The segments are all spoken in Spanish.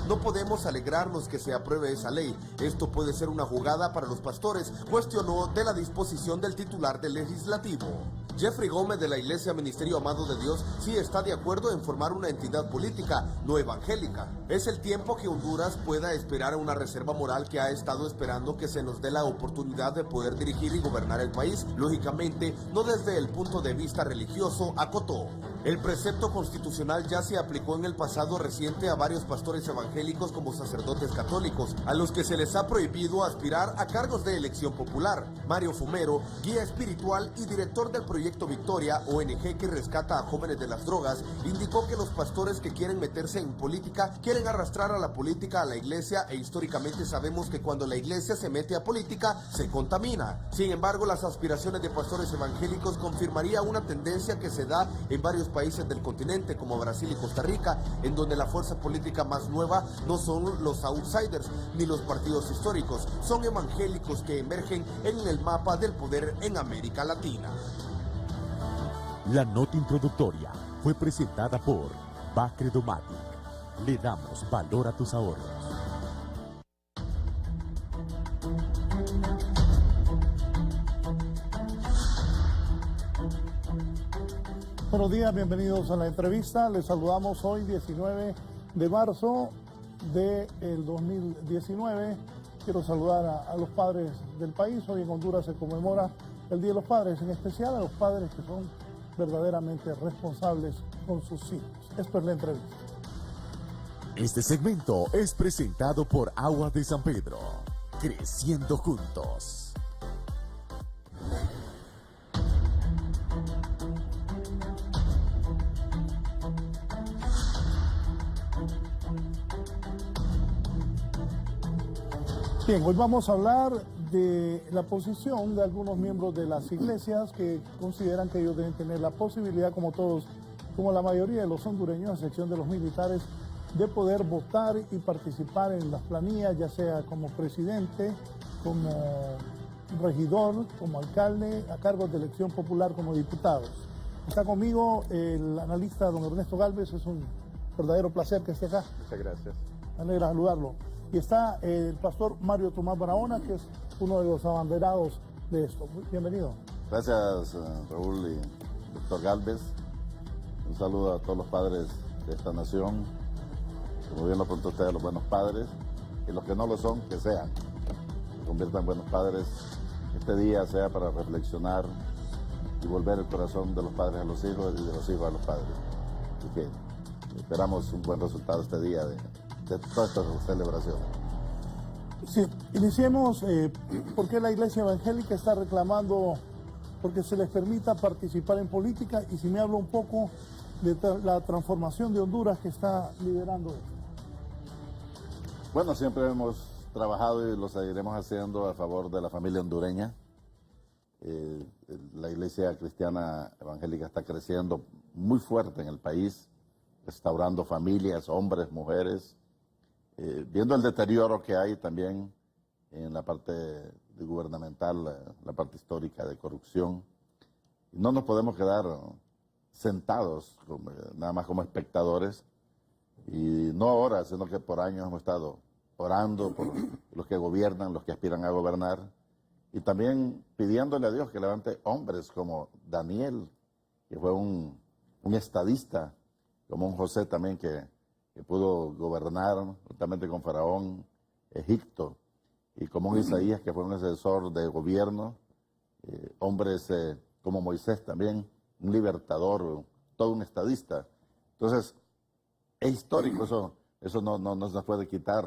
No podemos alegrarnos que se apruebe esa ley. Esto puede ser una jugada para los pastores, cuestionó de la disposición del titular del legislativo. Jeffrey Gómez de la Iglesia Ministerio Amado de Dios sí está de acuerdo en formar una entidad política, no evangélica. Es el tiempo que Honduras pueda esperar a una reserva moral que ha estado esperando que se nos dé la oportunidad de poder dirigir y gobernar el país, lógicamente no desde el punto de vista religioso, acotó. El precepto constitucional ya se aplicó en el pasado reciente a varios pastores evangélicos como sacerdotes católicos, a los que se les ha prohibido aspirar a cargos de elección popular. Mario Fumero, guía espiritual y director del proyecto Victoria, ONG que rescata a jóvenes de las drogas, indicó que los pastores que quieren meterse en política quieren arrastrar a la política a la iglesia e históricamente sabemos que cuando la iglesia se mete a política se contamina. Sin embargo, las aspiraciones de pastores evangélicos confirmaría una tendencia que se da en varios países del continente como Brasil y Costa Rica, en donde la fuerza política más nueva no son los outsiders ni los partidos históricos, son evangélicos que emergen en el mapa del poder en América Latina. La nota introductoria fue presentada por Bacredomatic. Le damos valor a tus ahorros. Buenos días, bienvenidos a la entrevista. Les saludamos hoy 19 de marzo del 2019. Quiero saludar a los padres del país. Hoy en Honduras se conmemora el Día de los Padres, en especial a los padres que son verdaderamente responsables con sus hijos. Esto es la entrevista. Este segmento es presentado por Agua de San Pedro. Creciendo juntos. Bien, hoy vamos a hablar de la posición de algunos miembros de las iglesias que consideran que ellos deben tener la posibilidad, como todos, como la mayoría de los hondureños, a excepción de los militares, de poder votar y participar en las planillas, ya sea como presidente, como regidor, como alcalde, a cargos de elección popular como diputados. Está conmigo el analista don Ernesto Galvez, es un verdadero placer que esté acá. Muchas gracias. Me alegra saludarlo. Y está el pastor Mario Tomás Barahona, que es uno de los abanderados de esto. Bienvenido. Gracias, Raúl y doctor Galvez. Un saludo a todos los padres de esta nación. Como bien lo contó usted, los buenos padres. Y los que no lo son, que sean. Se conviertan en buenos padres. Este día sea para reflexionar y volver el corazón de los padres a los hijos y de los hijos a los padres. Así que esperamos un buen resultado este día de toda esta celebración. Sí, iniciemos. ¿Por qué la iglesia evangélica está reclamando porque se les permita participar en política? Y si me habla un poco de la transformación de Honduras que está liderando esto. Bueno, siempre hemos trabajado y lo seguiremos haciendo a favor de la familia hondureña. La iglesia cristiana evangélica está creciendo muy fuerte en el país, restaurando familias, hombres, mujeres, viendo el deterioro que hay también en la parte gubernamental, la parte histórica de corrupción. Y no nos podemos quedar sentados nada más como espectadores, y no ahora, sino que por años hemos estado orando por los que gobiernan, los que aspiran a gobernar, y también pidiéndole a Dios que levante hombres como Daniel, que fue un estadista, como un José también que pudo gobernar juntamente con Faraón, Egipto, y como un Isaías que fue un asesor de gobierno, hombres como Moisés también, un libertador, todo un estadista. Entonces, es histórico eso no se puede quitar,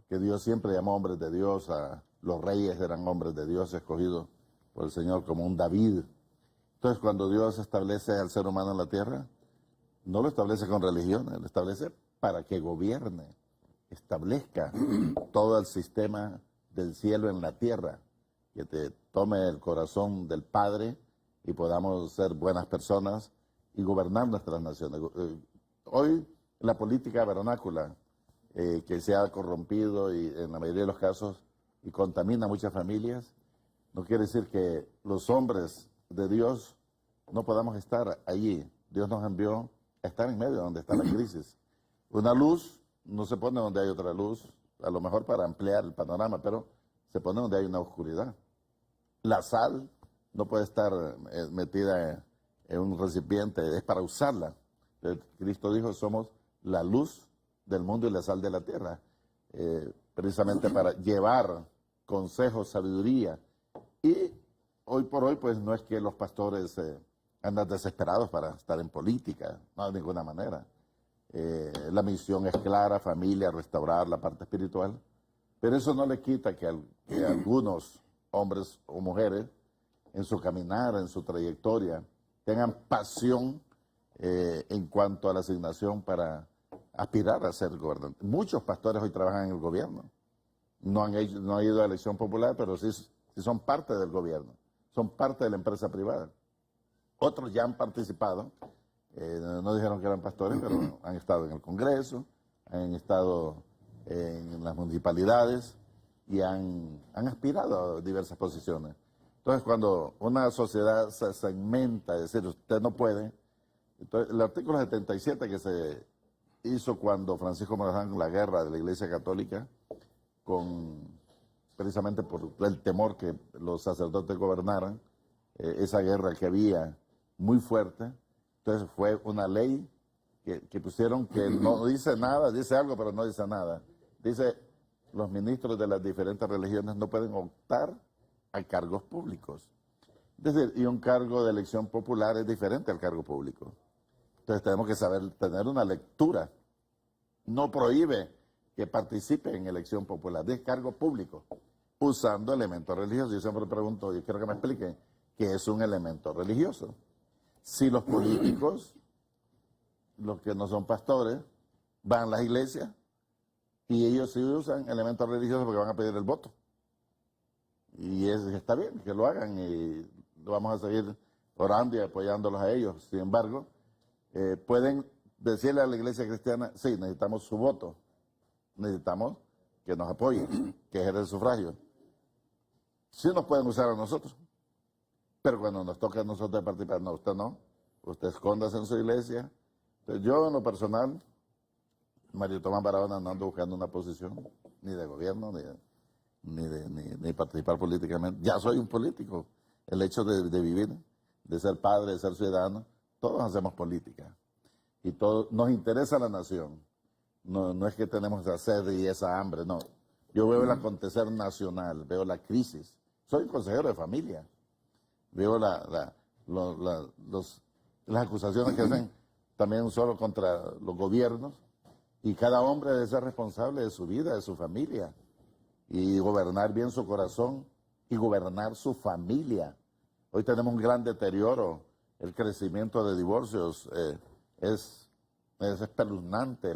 que Dios siempre llamó hombres de Dios, a los reyes eran hombres de Dios escogidos por el Señor como un David. Entonces, cuando Dios establece al ser humano en la tierra, no lo establece con religión, lo establece para que gobierne, establezca todo el sistema del cielo en la tierra, que te tome el corazón del Padre y podamos ser buenas personas y gobernar nuestras naciones. Hoy la política vernácula que se ha corrompido y en la mayoría de los casos y contamina muchas familias, no quiere decir que los hombres de Dios no podamos estar allí. Dios nos envió a estar en medio donde está la crisis. Una luz no se pone donde hay otra luz, a lo mejor para ampliar el panorama, pero se pone donde hay una oscuridad. La sal no puede estar metida en un recipiente, es para usarla. Cristo dijo, somos la luz del mundo y la sal de la tierra, precisamente para llevar consejos, sabiduría. Y hoy por hoy, pues no es que los pastores andan desesperados para estar en política, no de ninguna manera. La misión es clara, familia, restaurar la parte espiritual, pero eso no le quita que algunos hombres o mujeres en su caminar, en su trayectoria, tengan pasión en cuanto a la asignación para aspirar a ser gobernante. Muchos pastores hoy trabajan en el gobierno, no han ido a elección popular, pero sí son parte del gobierno, son parte de la empresa privada. Otros ya han participado, no dijeron que eran pastores, pero han estado en el Congreso, han estado en las municipalidades y han aspirado a diversas posiciones. Entonces, cuando una sociedad se segmenta, es decir, usted no puede, entonces, el artículo 77 que se hizo cuando Francisco Morazán, la guerra de la Iglesia Católica, precisamente por el temor que los sacerdotes gobernaran, esa guerra que había muy fuerte. Entonces fue una ley que pusieron que no dice nada, dice algo pero no dice nada. Dice, los ministros de las diferentes religiones no pueden optar a cargos públicos. Es decir, y un cargo de elección popular es diferente al cargo público. Entonces tenemos que saber tener una lectura. No prohíbe que participe en elección popular, de cargo público, usando elementos religiosos. Yo siempre pregunto, yo quiero que me expliquen, ¿qué es un elemento religioso? Si los políticos, los que no son pastores, van a las iglesias y ellos sí usan elementos religiosos porque van a pedir el voto. Y está bien que lo hagan y lo vamos a seguir orando y apoyándolos a ellos. Sin embargo, pueden decirle a la iglesia cristiana, sí, necesitamos su voto, necesitamos que nos apoyen, que ejerza el sufragio. Sí nos pueden usar a nosotros. Pero cuando nos toca a nosotros participar, no, usted escóndase en su iglesia. Entonces, yo en lo personal, Mario Tomás Barahona, no ando buscando una posición, ni de gobierno, ni participar políticamente. Ya soy un político. El hecho de vivir, de ser padre, de ser ciudadano, todos hacemos política. Y todos, nos interesa la nación. No es que tenemos esa sed y esa hambre, no. Yo veo el acontecer nacional, veo la crisis. Soy un consejero de familia. Veo las acusaciones que hacen también solo contra los gobiernos, y cada hombre debe ser responsable de su vida, de su familia, y gobernar bien su corazón y gobernar su familia. Hoy tenemos un gran deterioro, el crecimiento de divorcios es espeluznante,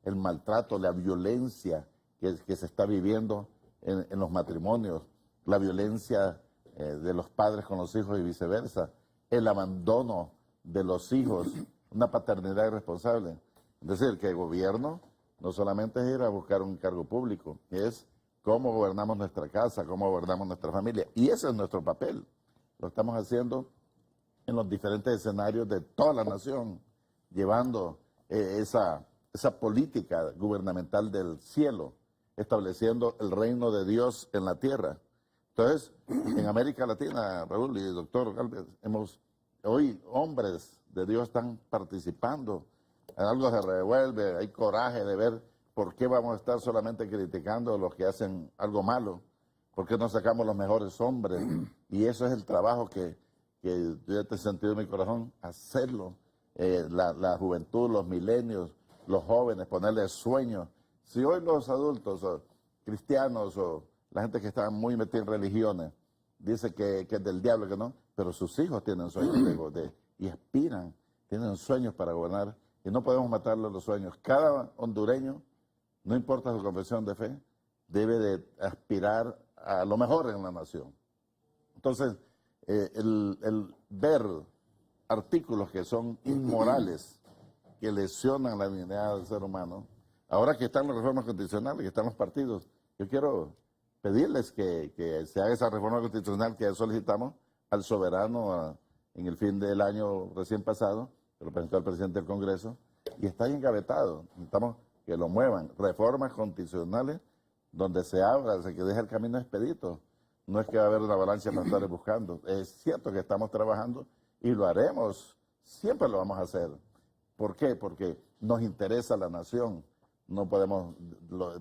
el maltrato, la violencia que se está viviendo en los matrimonios, la violencia de los padres con los hijos y viceversa, el abandono de los hijos, una paternidad irresponsable. Es decir, que el gobierno no solamente es ir a buscar un cargo público, es cómo gobernamos nuestra casa, cómo gobernamos nuestra familia. Y ese es nuestro papel. Lo estamos haciendo en los diferentes escenarios de toda la nación, llevando esa política gubernamental del cielo, estableciendo el reino de Dios en la tierra. Entonces, en América Latina, Raúl y doctor Galvez, hoy hombres de Dios están participando, algo se revuelve, hay coraje de ver por qué vamos a estar solamente criticando a los que hacen algo malo, por qué no sacamos los mejores hombres, y eso es el trabajo que yo he sentido en mi corazón, hacerlo, la juventud, los milenios, los jóvenes, ponerles sueños. Si hoy los adultos o cristianos o la gente que está muy metida en religiones dice que es del diablo, que no, pero sus hijos tienen sueños y aspiran, tienen sueños para gobernar, y no podemos matarle los sueños. Cada hondureño, no importa su confesión de fe, debe de aspirar a lo mejor en la nación. Entonces, el ver artículos que son inmorales, que lesionan la dignidad del ser humano, ahora que están las reformas constitucionales, que están los partidos, yo quiero pedirles que se haga esa reforma constitucional que solicitamos al soberano en el fin del año recién pasado, que lo presentó el presidente del Congreso, y está ahí engavetado. Necesitamos que lo muevan. Reformas constitucionales donde se abra, que deje el camino expedito. No es que va a haber una avalancha de pastores buscando. Es cierto que estamos trabajando y lo haremos. Siempre lo vamos a hacer. ¿Por qué? Porque nos interesa la nación. No podemos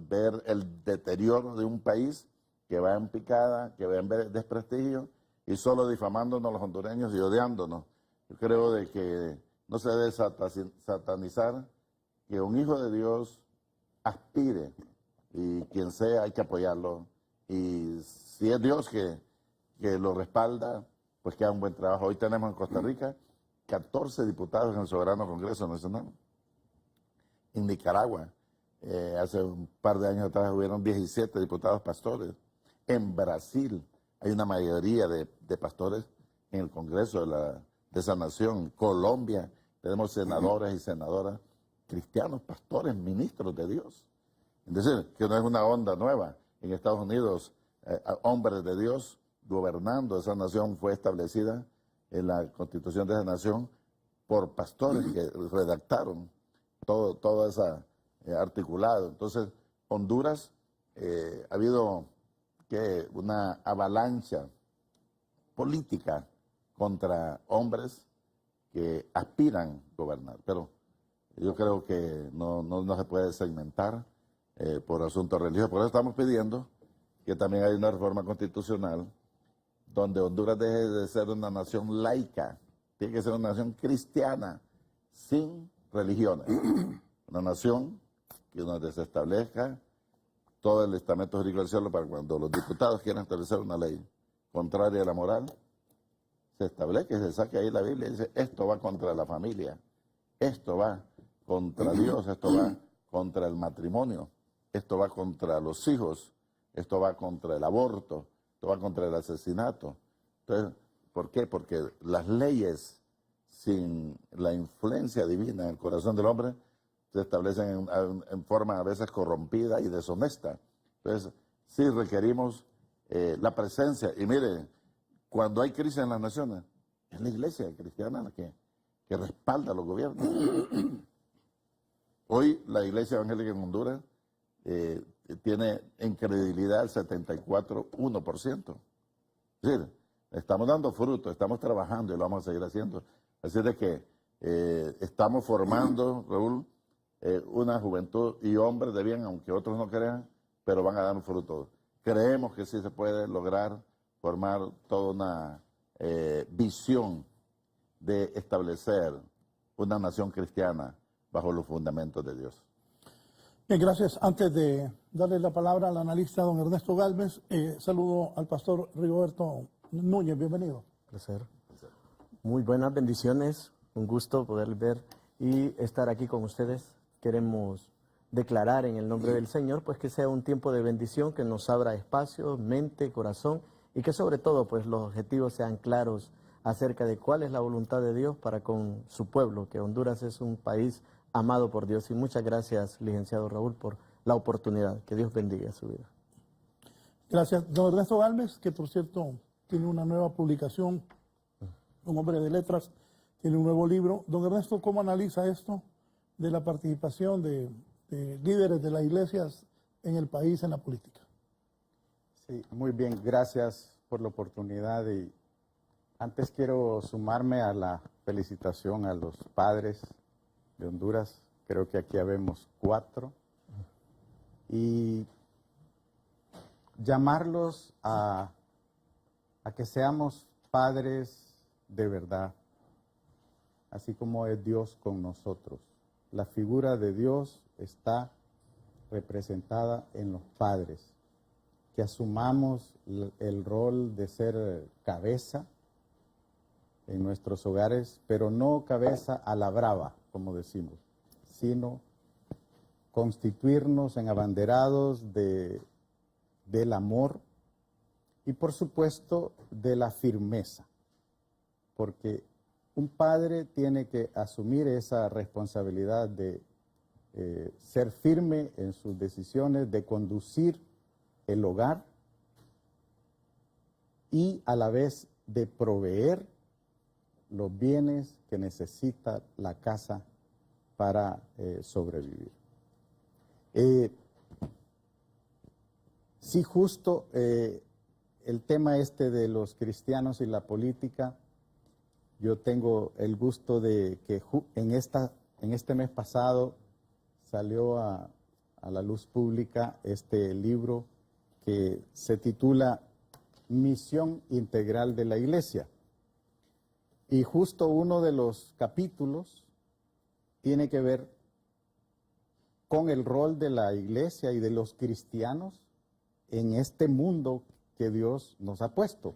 ver el deterioro de un país que va en picada, que va en desprestigio y solo difamándonos los hondureños y odiándonos. Yo creo de que no se debe satanizar que un hijo de Dios aspire y quien sea hay que apoyarlo. Y si es Dios que lo respalda, pues que haga un buen trabajo. Hoy tenemos en Costa Rica 14 diputados en el Soberano Congreso Nacional. En Nicaragua, hace un par de años atrás, hubieron 17 diputados pastores. En Brasil hay una mayoría de pastores en el Congreso de esa nación. Colombia, tenemos senadores y senadoras cristianos, pastores, ministros de Dios. Es decir, que no es una onda nueva. En Estados Unidos, hombres de Dios gobernando esa nación fue establecida en la constitución de esa nación por pastores que redactaron todo ese articulado. Entonces, Honduras ha habido una avalancha política contra hombres que aspiran a gobernar. Pero yo creo que no se puede segmentar por asuntos religiosos. Por eso estamos pidiendo que también haya una reforma constitucional donde Honduras deje de ser una nación laica, tiene que ser una nación cristiana, sin religiones. Una nación que nos desestablezca todo el estamento jurídico del cielo para cuando los diputados quieran establecer una ley contraria a la moral, se establezca y se saque ahí la Biblia y dice, esto va contra la familia, esto va contra Dios, esto va contra el matrimonio, esto va contra los hijos, esto va contra el aborto, esto va contra el asesinato. Entonces, ¿por qué? Porque las leyes sin la influencia divina en el corazón del hombre se establecen en forma a veces corrompida y deshonesta. Entonces, sí requerimos la presencia. Y mire, cuando hay crisis en las naciones, es la iglesia cristiana la que respalda a los gobiernos. Hoy la iglesia evangélica en Honduras tiene en credibilidad el 74,1%. Es decir, estamos dando fruto, estamos trabajando y lo vamos a seguir haciendo. Así de que estamos formando, Raúl, una juventud y hombres de bien, aunque otros no crean, pero van a dar fruto. Creemos que sí se puede lograr formar toda una visión de establecer una nación cristiana bajo los fundamentos de Dios. Bien, gracias. Antes de darle la palabra al analista don Ernesto Galvez, saludo al pastor Rigoberto Núñez. Bienvenido. Placer. Muy buenas bendiciones, un gusto poder ver y estar aquí con ustedes. Queremos declarar en el nombre del Señor, pues que sea un tiempo de bendición, que nos abra espacio, mente, corazón, y que sobre todo pues los objetivos sean claros acerca de cuál es la voluntad de Dios para con su pueblo, que Honduras es un país amado por Dios. Y muchas gracias, licenciado Raúl, por la oportunidad. Que Dios bendiga su vida. Gracias. Don Ernesto Galvez, que por cierto tiene una nueva publicación, un hombre de letras, tiene un nuevo libro. Don Ernesto, ¿cómo analiza esto de la participación de líderes de las iglesias en el país, en la política? Sí, muy bien, gracias por la oportunidad. Y antes quiero sumarme a la felicitación a los padres de Honduras. Creo que aquí habemos 4. Y llamarlos a que seamos padres de verdad, así como es Dios con nosotros. La figura de Dios está representada en los padres, que asumamos el rol de ser cabeza en nuestros hogares, pero no cabeza a la brava, como decimos, sino constituirnos en abanderados del amor y, por supuesto, de la firmeza, porque un padre tiene que asumir esa responsabilidad de ser firme en sus decisiones, de conducir el hogar y a la vez de proveer los bienes que necesita la casa para sobrevivir. Sí, justo el tema este de los cristianos y la política, yo tengo el gusto de que en este mes pasado salió a la luz pública este libro que se titula Misión Integral de la Iglesia. Y justo uno de los capítulos tiene que ver con el rol de la iglesia y de los cristianos en este mundo que Dios nos ha puesto.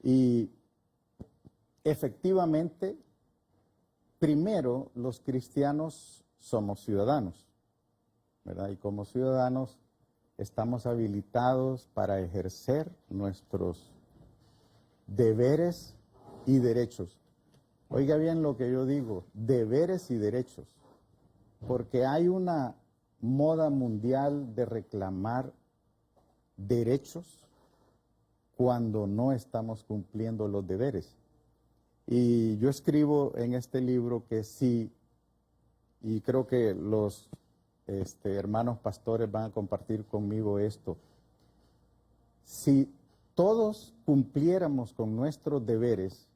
Y efectivamente, primero los cristianos somos ciudadanos, ¿verdad? Y como ciudadanos estamos habilitados para ejercer nuestros deberes y derechos. Oiga bien lo que yo digo, deberes y derechos, porque hay una moda mundial de reclamar derechos cuando no estamos cumpliendo los deberes. Y yo escribo en este libro que sí, y creo que los hermanos pastores van a compartir conmigo esto, si todos cumpliéramos con nuestros deberes,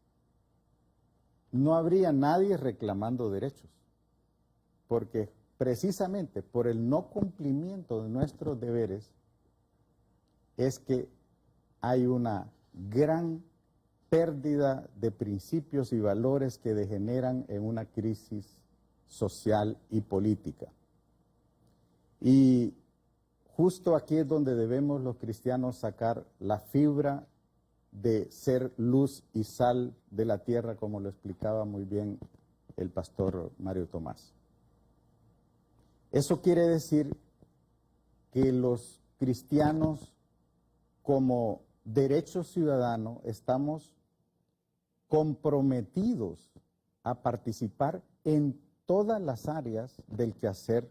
no habría nadie reclamando derechos, porque precisamente por el no cumplimiento de nuestros deberes es que hay una gran pérdida de principios y valores que degeneran en una crisis social y política. Y justo aquí es donde debemos los cristianos sacar la fibra de ser luz y sal de la tierra, como lo explicaba muy bien el pastor Mario Tomás. Eso quiere decir que los cristianos, como derecho ciudadano, estamos comprometidos a participar en todas las áreas del quehacer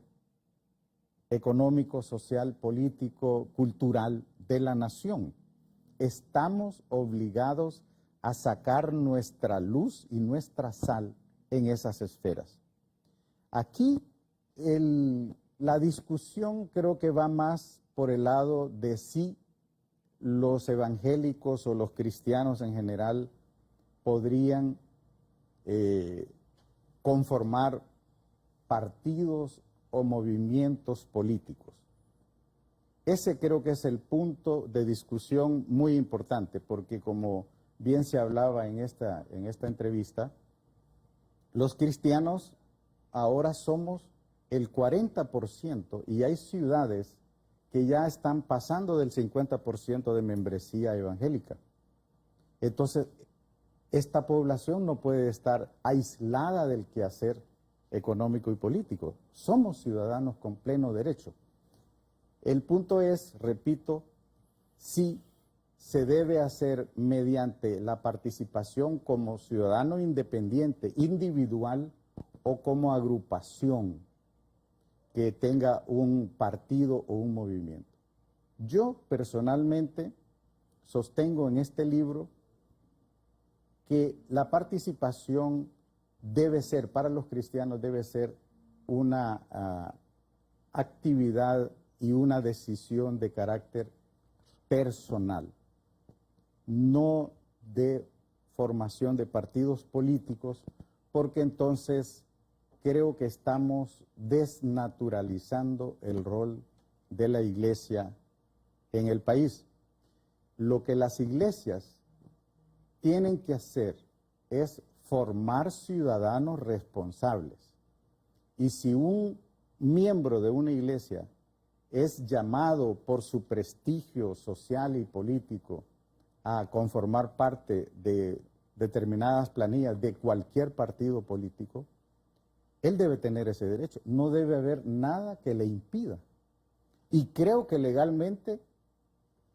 económico, social, político, cultural de la nación. Estamos obligados a sacar nuestra luz y nuestra sal en esas esferas. Aquí la discusión creo que va más por el lado de si los evangélicos o los cristianos en general podrían conformar partidos o movimientos políticos. Ese creo que es el punto de discusión muy importante, porque como bien se hablaba en esta entrevista, los cristianos ahora somos el 40% y hay ciudades que ya están pasando del 50% de membresía evangélica. Entonces, esta población no puede estar aislada del quehacer económico y político. Somos ciudadanos con pleno derecho. El punto es, repito, si se debe hacer mediante la participación como ciudadano independiente, individual o como agrupación que tenga un partido o un movimiento. Yo personalmente sostengo en este libro que la participación debe ser, para los cristianos, debe ser una actividad y una decisión de carácter personal, no de formación de partidos políticos, porque entonces creo que estamos desnaturalizando el rol de la iglesia en el país. Lo que las iglesias tienen que hacer es formar ciudadanos responsables. Y si un miembro de una iglesia es llamado por su prestigio social y político a conformar parte de determinadas planillas de cualquier partido político, él debe tener ese derecho. No debe haber nada que le impida. Y creo que legalmente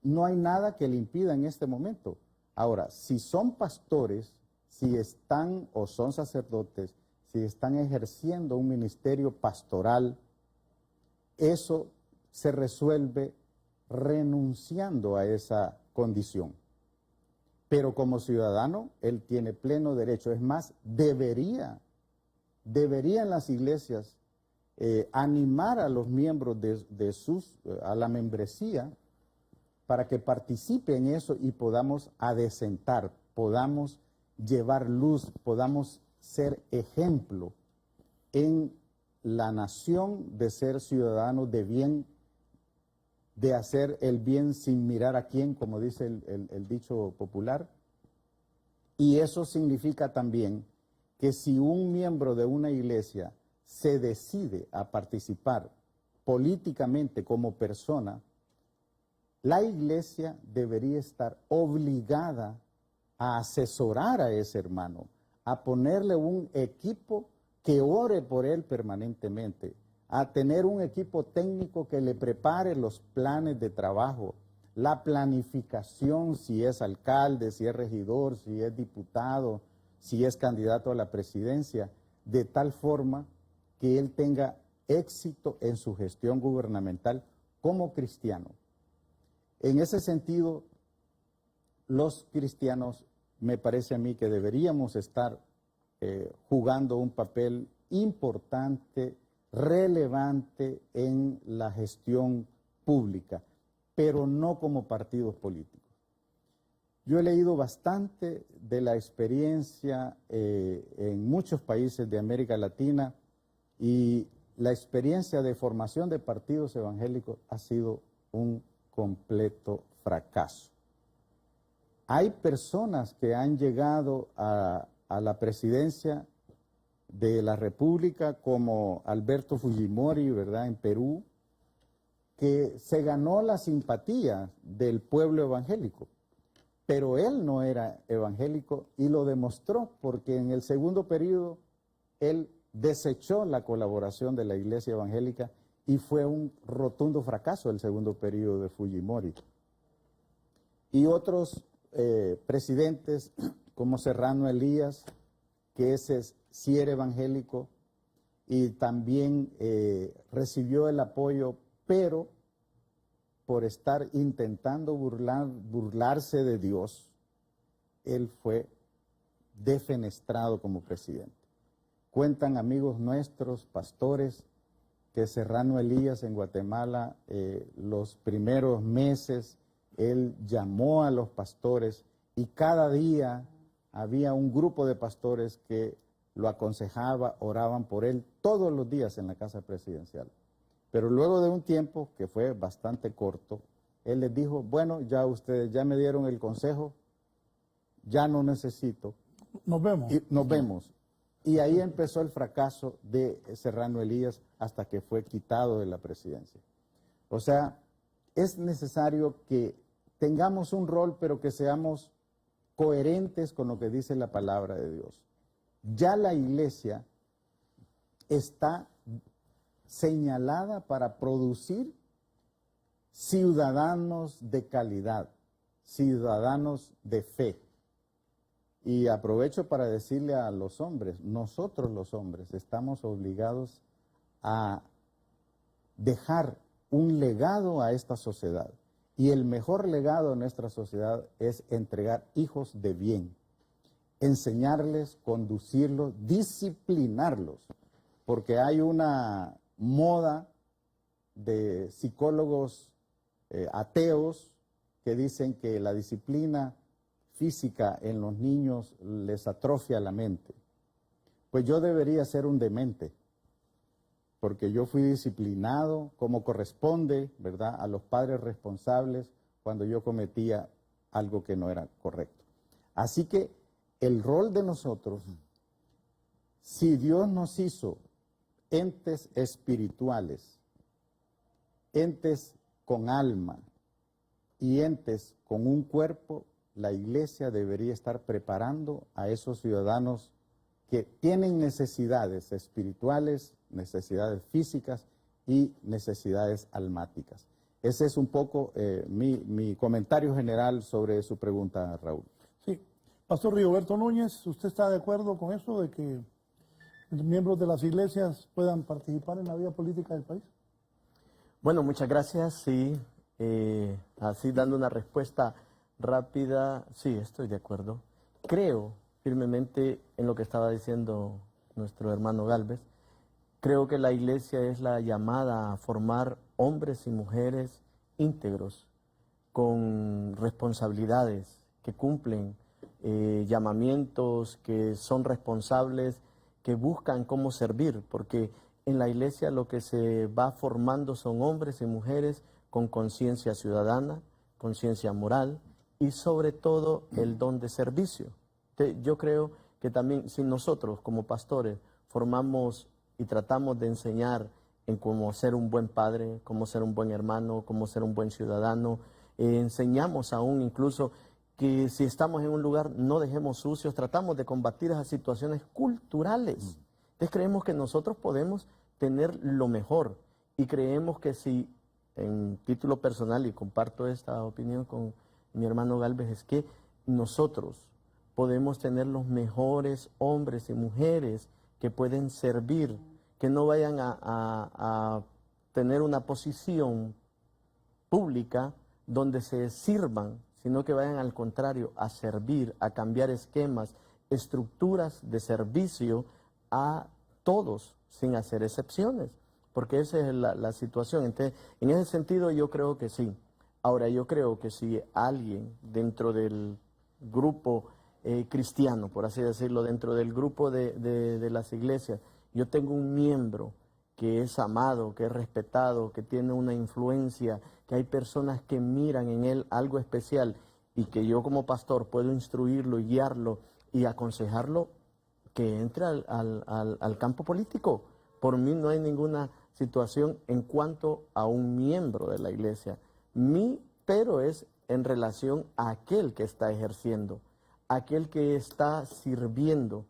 no hay nada que le impida en este momento. Ahora, si son pastores, si están o son sacerdotes, si están ejerciendo un ministerio pastoral, eso se resuelve renunciando a esa condición. Pero como ciudadano, él tiene pleno derecho. Es más, deberían las iglesias animar a los miembros a la membresía para que participe en eso y podamos adecentar, podamos llevar luz, podamos ser ejemplo en la nación de ser ciudadanos de bien, de hacer el bien sin mirar a quién, como dice el dicho popular. Y eso significa también que si un miembro de una iglesia se decide a participar políticamente como persona, la iglesia debería estar obligada a asesorar a ese hermano, a ponerle un equipo que ore por él permanentemente, a tener un equipo técnico que le prepare los planes de trabajo, la planificación, si es alcalde, si es regidor, si es diputado, si es candidato a la presidencia, de tal forma que él tenga éxito en su gestión gubernamental como cristiano. En ese sentido, los cristianos, me parece a mí que deberíamos estar jugando un papel importante, relevante en la gestión pública, pero no como partidos políticos. Yo he leído bastante de la experiencia en muchos países de América Latina y la experiencia de formación de partidos evangélicos ha sido un completo fracaso. Hay personas que han llegado a la presidencia de la República, como Alberto Fujimori, ¿verdad?, en Perú, que se ganó la simpatía del pueblo evangélico, pero él no era evangélico y lo demostró porque en el segundo periodo él desechó la colaboración de la iglesia evangélica y fue un rotundo fracaso el segundo periodo de Fujimori. Y otros presidentes como Serrano Elías, que ese sí era evangélico y también recibió el apoyo, pero por estar intentando burlarse de Dios, él fue defenestrado como presidente. Cuentan amigos nuestros, pastores, que Serrano Elías en Guatemala, los primeros meses, él llamó a los pastores y cada día había un grupo de pastores que lo aconsejaba, oraban por él todos los días en la casa presidencial. Pero luego de un tiempo, que fue bastante corto, él les dijo, bueno, ya ustedes ya me dieron el consejo, ya no necesito. Nos vemos. Y nos vemos. Y ahí empezó el fracaso de Serrano Elías hasta que fue quitado de la presidencia. O sea, es necesario que tengamos un rol, pero que seamos coherentes con lo que dice la palabra de Dios. Ya la iglesia está señalada para producir ciudadanos de calidad, ciudadanos de fe. Y aprovecho para decirle a los hombres, nosotros los hombres estamos obligados a dejar un legado a esta sociedad. Y el mejor legado en nuestra sociedad es entregar hijos de bien, enseñarles, conducirlos, disciplinarlos, porque hay una moda de psicólogos ateos que dicen que la disciplina física en los niños les atrofia la mente. Pues yo debería ser un demente, porque yo fui disciplinado como corresponde, ¿verdad?, a los padres responsables cuando yo cometía algo que no era correcto. Así que el rol de nosotros, si Dios nos hizo entes espirituales, entes con alma y entes con un cuerpo, la iglesia debería estar preparando a esos ciudadanos que tienen necesidades espirituales, necesidades físicas y necesidades almáticas. Ese es un poco mi comentario general sobre su pregunta, Raúl. Sí. Pastor Rigoberto Núñez, ¿usted está de acuerdo con eso de que miembros de las iglesias puedan participar en la vida política del país? Bueno, muchas gracias. Sí, así dando una respuesta rápida, sí, estoy de acuerdo. Creo firmemente en lo que estaba diciendo nuestro hermano Gálvez, Creo que la iglesia es la llamada a formar hombres y mujeres íntegros, con responsabilidades, que cumplen llamamientos, que son responsables, que buscan cómo servir, porque en la iglesia lo que se va formando son hombres y mujeres con conciencia ciudadana, conciencia moral y sobre todo el don de servicio. Yo creo que también si nosotros como pastores formamos y tratamos de enseñar en cómo ser un buen padre, cómo ser un buen hermano, cómo ser un buen ciudadano, enseñamos aún incluso que si estamos en un lugar no dejemos sucios, tratamos de combatir esas situaciones culturales. Entonces creemos que nosotros podemos tener lo mejor y creemos que si, en título personal, y comparto esta opinión con mi hermano Galvez, es que nosotros podemos tener los mejores hombres y mujeres que pueden servir, que no vayan a tener una posición pública donde se sirvan, sino que vayan al contrario a servir, a cambiar esquemas, estructuras de servicio a todos, sin hacer excepciones, porque esa es la situación. Entonces, en ese sentido yo creo que sí. Ahora, yo creo que si alguien dentro del grupo cristiano, por así decirlo, dentro del grupo de las iglesias, yo tengo un miembro que es amado, que es respetado, que tiene una influencia, que hay personas que miran en él algo especial y que yo como pastor puedo instruirlo, guiarlo y aconsejarlo, que entre al campo político. Por mí no hay ninguna situación en cuanto a un miembro de la iglesia. Pero es en relación a aquel que está ejerciendo, aquel que está sirviendo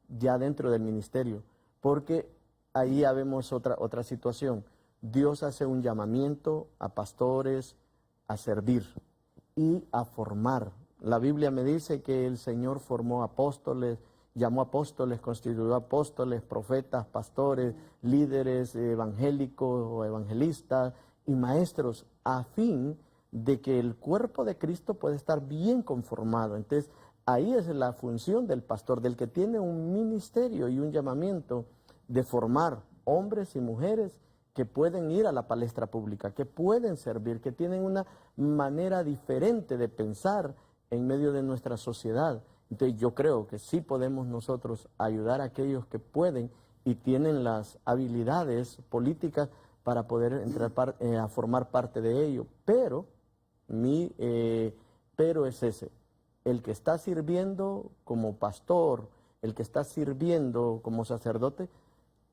ya dentro del ministerio, porque ahí ya vemos otra situación. Dios hace un llamamiento a pastores a servir y a formar. La Biblia me dice que el Señor formó apóstoles, llamó apóstoles, constituyó apóstoles, profetas, pastores, líderes evangélicos o evangelistas y maestros, a fin de que el cuerpo de Cristo pueda estar bien conformado. Entonces, ahí es la función del pastor, del que tiene un ministerio y un llamamiento de formar hombres y mujeres que pueden ir a la palestra pública, que pueden servir, que tienen una manera diferente de pensar en medio de nuestra sociedad. Entonces yo creo que sí podemos nosotros ayudar a aquellos que pueden y tienen las habilidades políticas para poder entrar a formar parte de ello. Pero es ese, el que está sirviendo como pastor, el que está sirviendo como sacerdote,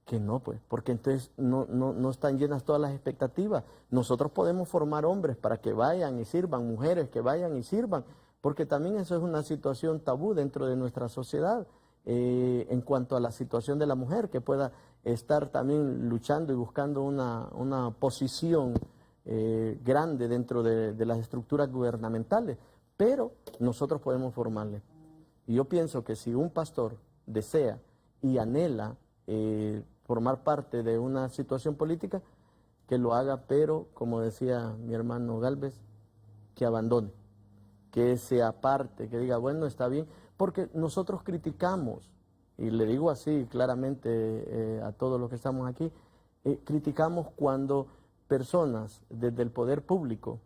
que no, pues, porque entonces no están llenas todas las expectativas. Nosotros podemos formar hombres para que vayan y sirvan, mujeres que vayan y sirvan, porque también eso es una situación tabú dentro de nuestra sociedad, en cuanto a la situación de la mujer, que pueda estar también luchando y buscando una posición grande dentro de las estructuras gubernamentales, pero nosotros podemos formarle. Y yo pienso que si un pastor desea y anhela formar parte de una situación política, que lo haga, pero, como decía mi hermano Galvez, que abandone, que se aparte, que diga, bueno, está bien, porque nosotros criticamos, y le digo así claramente a todos los que estamos aquí, criticamos cuando personas desde el poder público,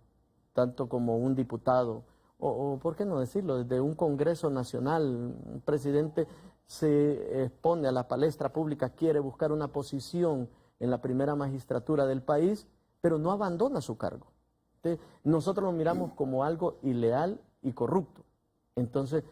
tanto como un diputado, o por qué no decirlo, desde un Congreso Nacional, un presidente se expone a la palestra pública, quiere buscar una posición en la primera magistratura del país, pero no abandona su cargo. Entonces, nosotros lo miramos como algo ileal y corrupto. Entonces,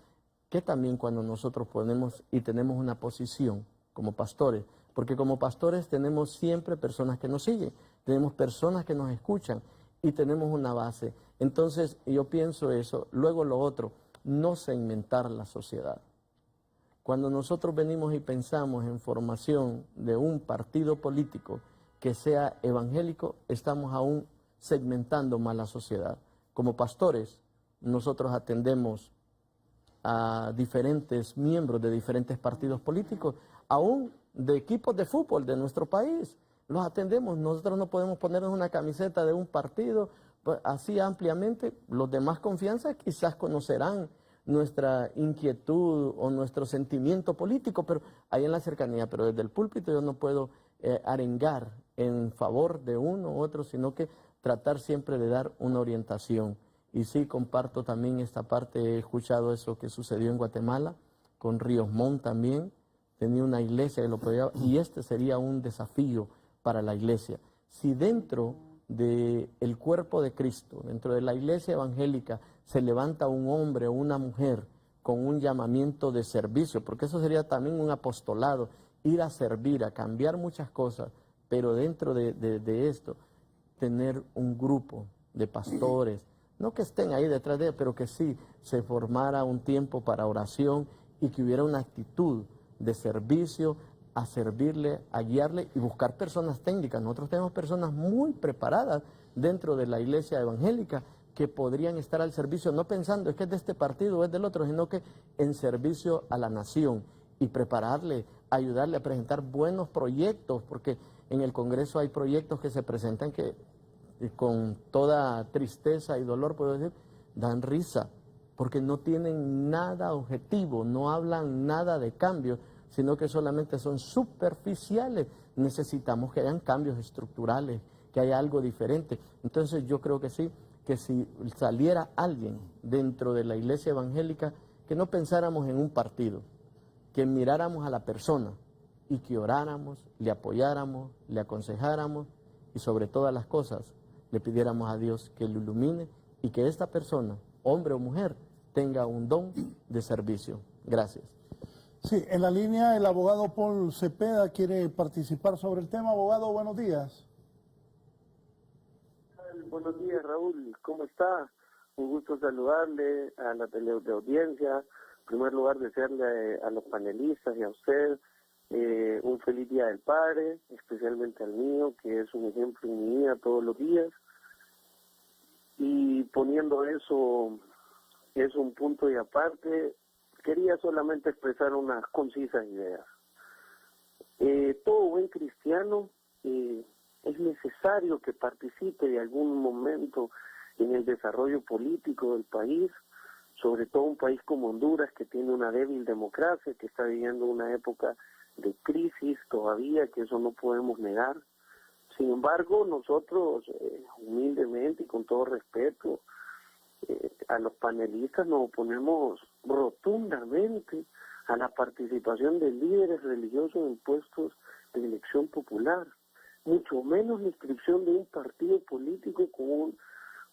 que también cuando nosotros ponemos y tenemos una posición como pastores, porque como pastores tenemos siempre personas que nos siguen, tenemos personas que nos escuchan y tenemos una base. Entonces, yo pienso eso. Luego lo otro, no segmentar la sociedad. Cuando nosotros venimos y pensamos en formación de un partido político que sea evangélico, estamos aún segmentando más la sociedad. Como pastores, nosotros atendemos a diferentes miembros de diferentes partidos políticos, aún de equipos de fútbol de nuestro país. Los atendemos, nosotros no podemos ponernos una camiseta de un partido pues, así ampliamente. Los de más confianza quizás conocerán nuestra inquietud o nuestro sentimiento político, pero ahí en la cercanía, pero desde el púlpito yo no puedo arengar en favor de uno u otro, sino que tratar siempre de dar una orientación. Y sí, comparto también esta parte, he escuchado eso que sucedió en Guatemala, con Ríos Montt también, tenía una iglesia que lo podía, y este sería un desafío para la iglesia. Si dentro del cuerpo de Cristo, dentro de la iglesia evangélica, se levanta un hombre o una mujer con un llamamiento de servicio, porque eso sería también un apostolado, ir a servir, a cambiar muchas cosas, pero dentro de esto, tener un grupo de pastores, no que estén ahí detrás de él, pero que sí se formara un tiempo para oración y que hubiera una actitud de servicio, a servirle, a guiarle y buscar personas técnicas. Nosotros tenemos personas muy preparadas dentro de la iglesia evangélica que podrían estar al servicio, no pensando es que es de este partido o es del otro, sino que en servicio a la nación y prepararle, ayudarle a presentar buenos proyectos, porque en el Congreso hay proyectos que se presentan que con toda tristeza y dolor, puedo decir, dan risa, porque no tienen nada objetivo, no hablan nada de cambio, sino que solamente son superficiales. Necesitamos que hayan cambios estructurales, que haya algo diferente. Entonces yo creo que sí, que si saliera alguien dentro de la iglesia evangélica, que no pensáramos en un partido, que miráramos a la persona y que oráramos, le apoyáramos, le aconsejáramos y sobre todas las cosas le pidiéramos a Dios que lo ilumine y que esta persona, hombre o mujer, tenga un don de servicio. Gracias. Sí, en la línea el abogado Paul Cepeda quiere participar sobre el tema. Abogado, buenos días. Buenos días, Raúl. ¿Cómo está? Un gusto saludarle a la teleaudiencia. En primer lugar, desearle a los panelistas y a usted un feliz Día del Padre, especialmente al mío, que es un ejemplo en mi vida todos los días. Y poniendo eso un punto y aparte, quería solamente expresar unas concisas ideas. Todo buen cristiano es necesario que participe de algún momento en el desarrollo político del país, sobre todo un país como Honduras, que tiene una débil democracia, que está viviendo una época de crisis todavía, que eso no podemos negar. Sin embargo, nosotros, humildemente y con todo respeto, a los panelistas nos oponemos rotundamente a la participación de líderes religiosos en puestos de elección popular, mucho menos la inscripción de un partido político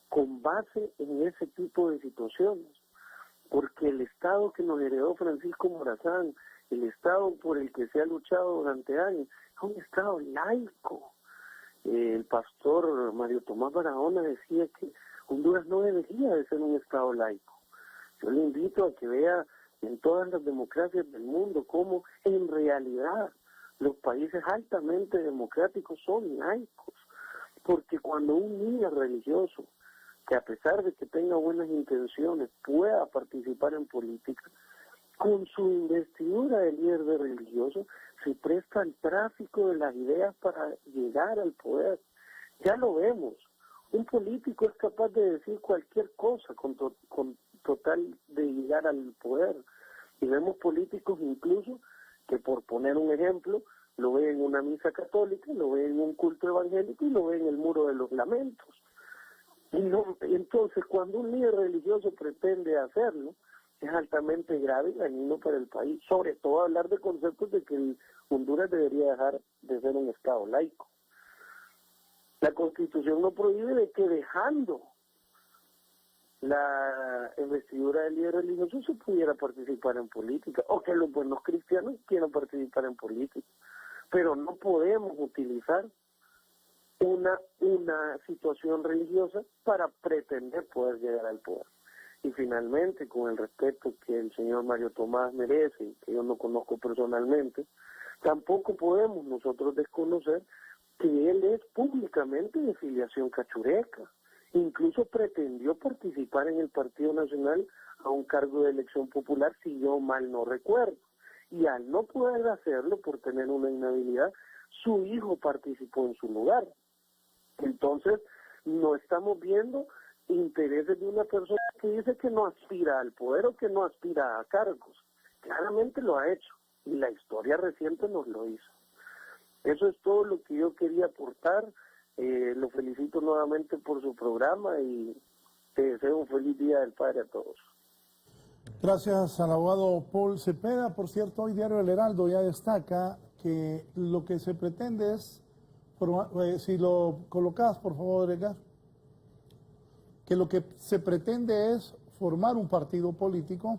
con base en ese tipo de situaciones, porque el Estado que nos heredó Francisco Morazán, el Estado por el que se ha luchado durante años, es un Estado laico. El pastor Mario Tomás Barahona decía que Honduras no debería de ser un Estado laico. Yo le invito a que vea en todas las democracias del mundo cómo en realidad los países altamente democráticos son laicos, porque cuando un líder religioso, que a pesar de que tenga buenas intenciones, pueda participar en política, con su investidura de líder de religioso, se presta al tráfico de las ideas para llegar al poder. Ya lo vemos. Un político es capaz de decir cualquier cosa con total de llegar al poder. Y vemos políticos incluso que, por poner un ejemplo, lo ven en una misa católica, lo ven en un culto evangélico y lo ven en el Muro de los Lamentos. Y no, entonces, cuando un líder religioso pretende hacerlo, es altamente grave y dañino para el país. Sobre todo hablar de conceptos de que Honduras debería dejar de ser un Estado laico. La Constitución no prohíbe de que dejando la investidura del líder religioso se pudiera participar en política, o que los buenos cristianos quieran participar en política. Pero no podemos utilizar una situación religiosa para pretender poder llegar al poder. Y finalmente, con el respeto que el señor Mario Tomás merece, y que yo no conozco personalmente, tampoco podemos nosotros desconocer que él es públicamente de filiación cachureca. Incluso pretendió participar en el Partido Nacional a un cargo de elección popular, si yo mal no recuerdo. Y al no poder hacerlo por tener una inhabilidad, su hijo participó en su lugar. Entonces, no estamos viendo intereses de una persona que dice que no aspira al poder o que no aspira a cargos. Claramente lo ha hecho y la historia reciente nos lo hizo. Eso es todo lo que yo quería aportar. Lo felicito nuevamente por su programa y te deseo un feliz Día del Padre a todos. Gracias al abogado Paul Cepeda. Por cierto, hoy Diario El Heraldo ya destaca que lo que se pretende es, si lo colocas por favor, Edgar, que lo que se pretende es formar un partido político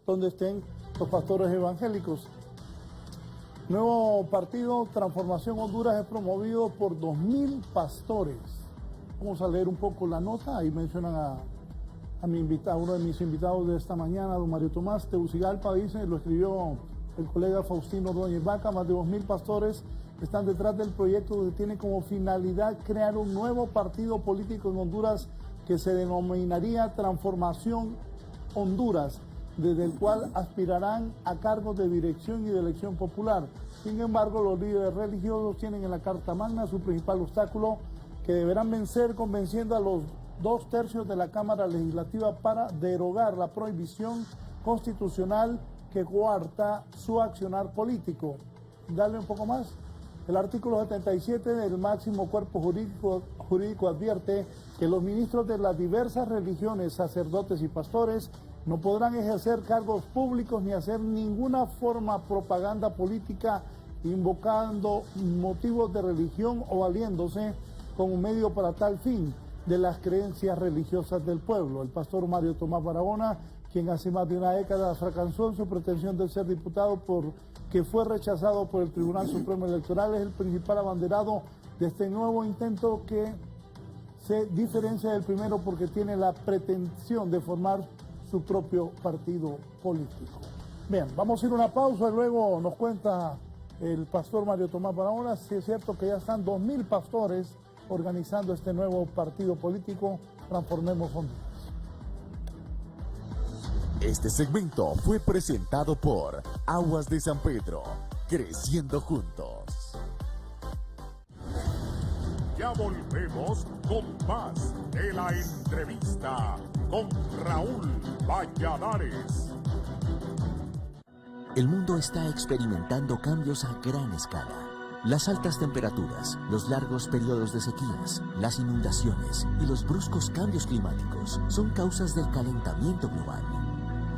donde estén los pastores evangélicos. Nuevo partido Transformación Honduras es promovido por 2.000 pastores. Vamos a leer un poco la nota. Ahí mencionan a mi invitado, uno de mis invitados de esta mañana, don Mario Tomás. Tegucigalpa, dice, lo escribió el colega Faustino Ordóñez Vaca. Más de 2.000 pastores están detrás del proyecto que tiene como finalidad crear un nuevo partido político en Honduras que se denominaría Transformación Honduras, desde el cual aspirarán a cargos de dirección y de elección popular. Sin embargo, los líderes religiosos tienen en la Carta Magna su principal obstáculo, que deberán vencer convenciendo a los 2/3 de la Cámara Legislativa para derogar la prohibición constitucional que coarta su accionar político. Dale un poco más. El artículo 77 del máximo cuerpo jurídico advierte que los ministros de las diversas religiones, sacerdotes y pastores no podrán ejercer cargos públicos ni hacer ninguna forma de propaganda política invocando motivos de religión o valiéndose como medio para tal fin de las creencias religiosas del pueblo. El pastor Mario Tomás Barahona, quien hace más de una década fracasó en su pretensión de ser diputado porque fue rechazado por el Tribunal Supremo Electoral, es el principal abanderado de este nuevo intento que se diferencia del primero porque tiene la pretensión de formar su propio partido político. Bien, vamos a ir a una pausa y luego nos cuenta el pastor Mario Tomás Barahona si es cierto que ya están 2.000 pastores organizando este nuevo partido político, Transformemos Honduras. Este segmento fue presentado por Aguas de San Pedro, creciendo juntos. Ya volvemos con más de la entrevista con Raúl Valladares. El mundo está experimentando cambios a gran escala. Las altas temperaturas, los largos periodos de sequías, las inundaciones y los bruscos cambios climáticos son causas del calentamiento global,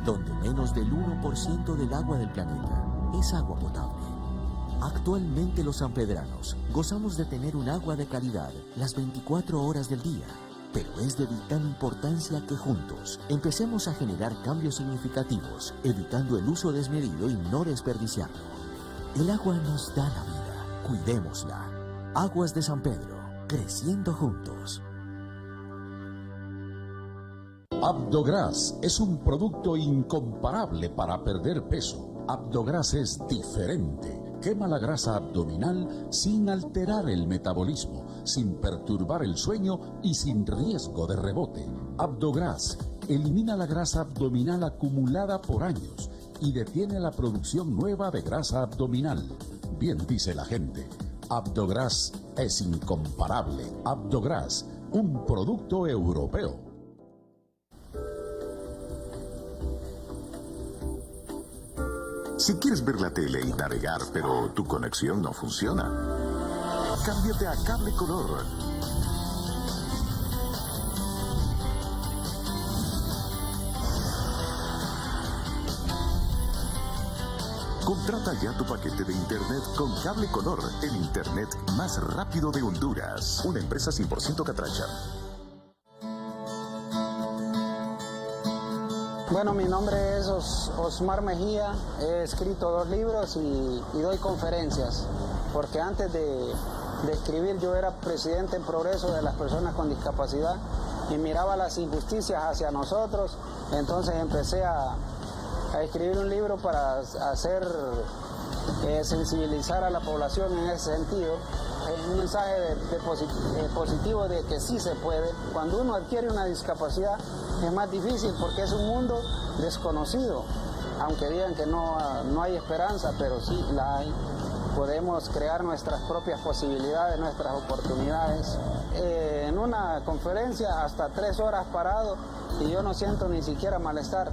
donde menos del 1% del agua del planeta es agua potable. Actualmente los sanpedranos gozamos de tener un agua de calidad las 24 horas del día, pero es de vital importancia que juntos empecemos a generar cambios significativos, evitando el uso desmedido y no desperdiciarlo. El agua nos da la vida. Cuidémosla. Aguas de San Pedro, creciendo juntos. Abdogras es un producto incomparable para perder peso. Abdogras es diferente. Quema la grasa abdominal sin alterar el metabolismo, sin perturbar el sueño y sin riesgo de rebote. Abdogras elimina la grasa abdominal acumulada por años y detiene la producción nueva de grasa abdominal. Bien dice la gente, Abdogras es incomparable. Abdogras, un producto europeo. Si quieres ver la tele y navegar, pero tu conexión no funciona, cámbiate a Cable Color. Contrata ya tu paquete de internet con Cable Color, el internet más rápido de Honduras. Una empresa 100% catracha. Bueno, mi nombre es Osmar Mejía, he escrito 2 libros y doy conferencias, porque antes de escribir yo era presidente en progreso de las personas con discapacidad y miraba las injusticias hacia nosotros, entonces empecé a escribir un libro para hacer sensibilizar a la población en ese sentido, un mensaje positivo de que sí se puede. Cuando uno adquiere una discapacidad es más difícil porque es un mundo desconocido, aunque digan que no hay esperanza, pero sí la hay. Podemos crear nuestras propias posibilidades, nuestras oportunidades. En una conferencia hasta 3 horas parado y yo no siento ni siquiera malestar.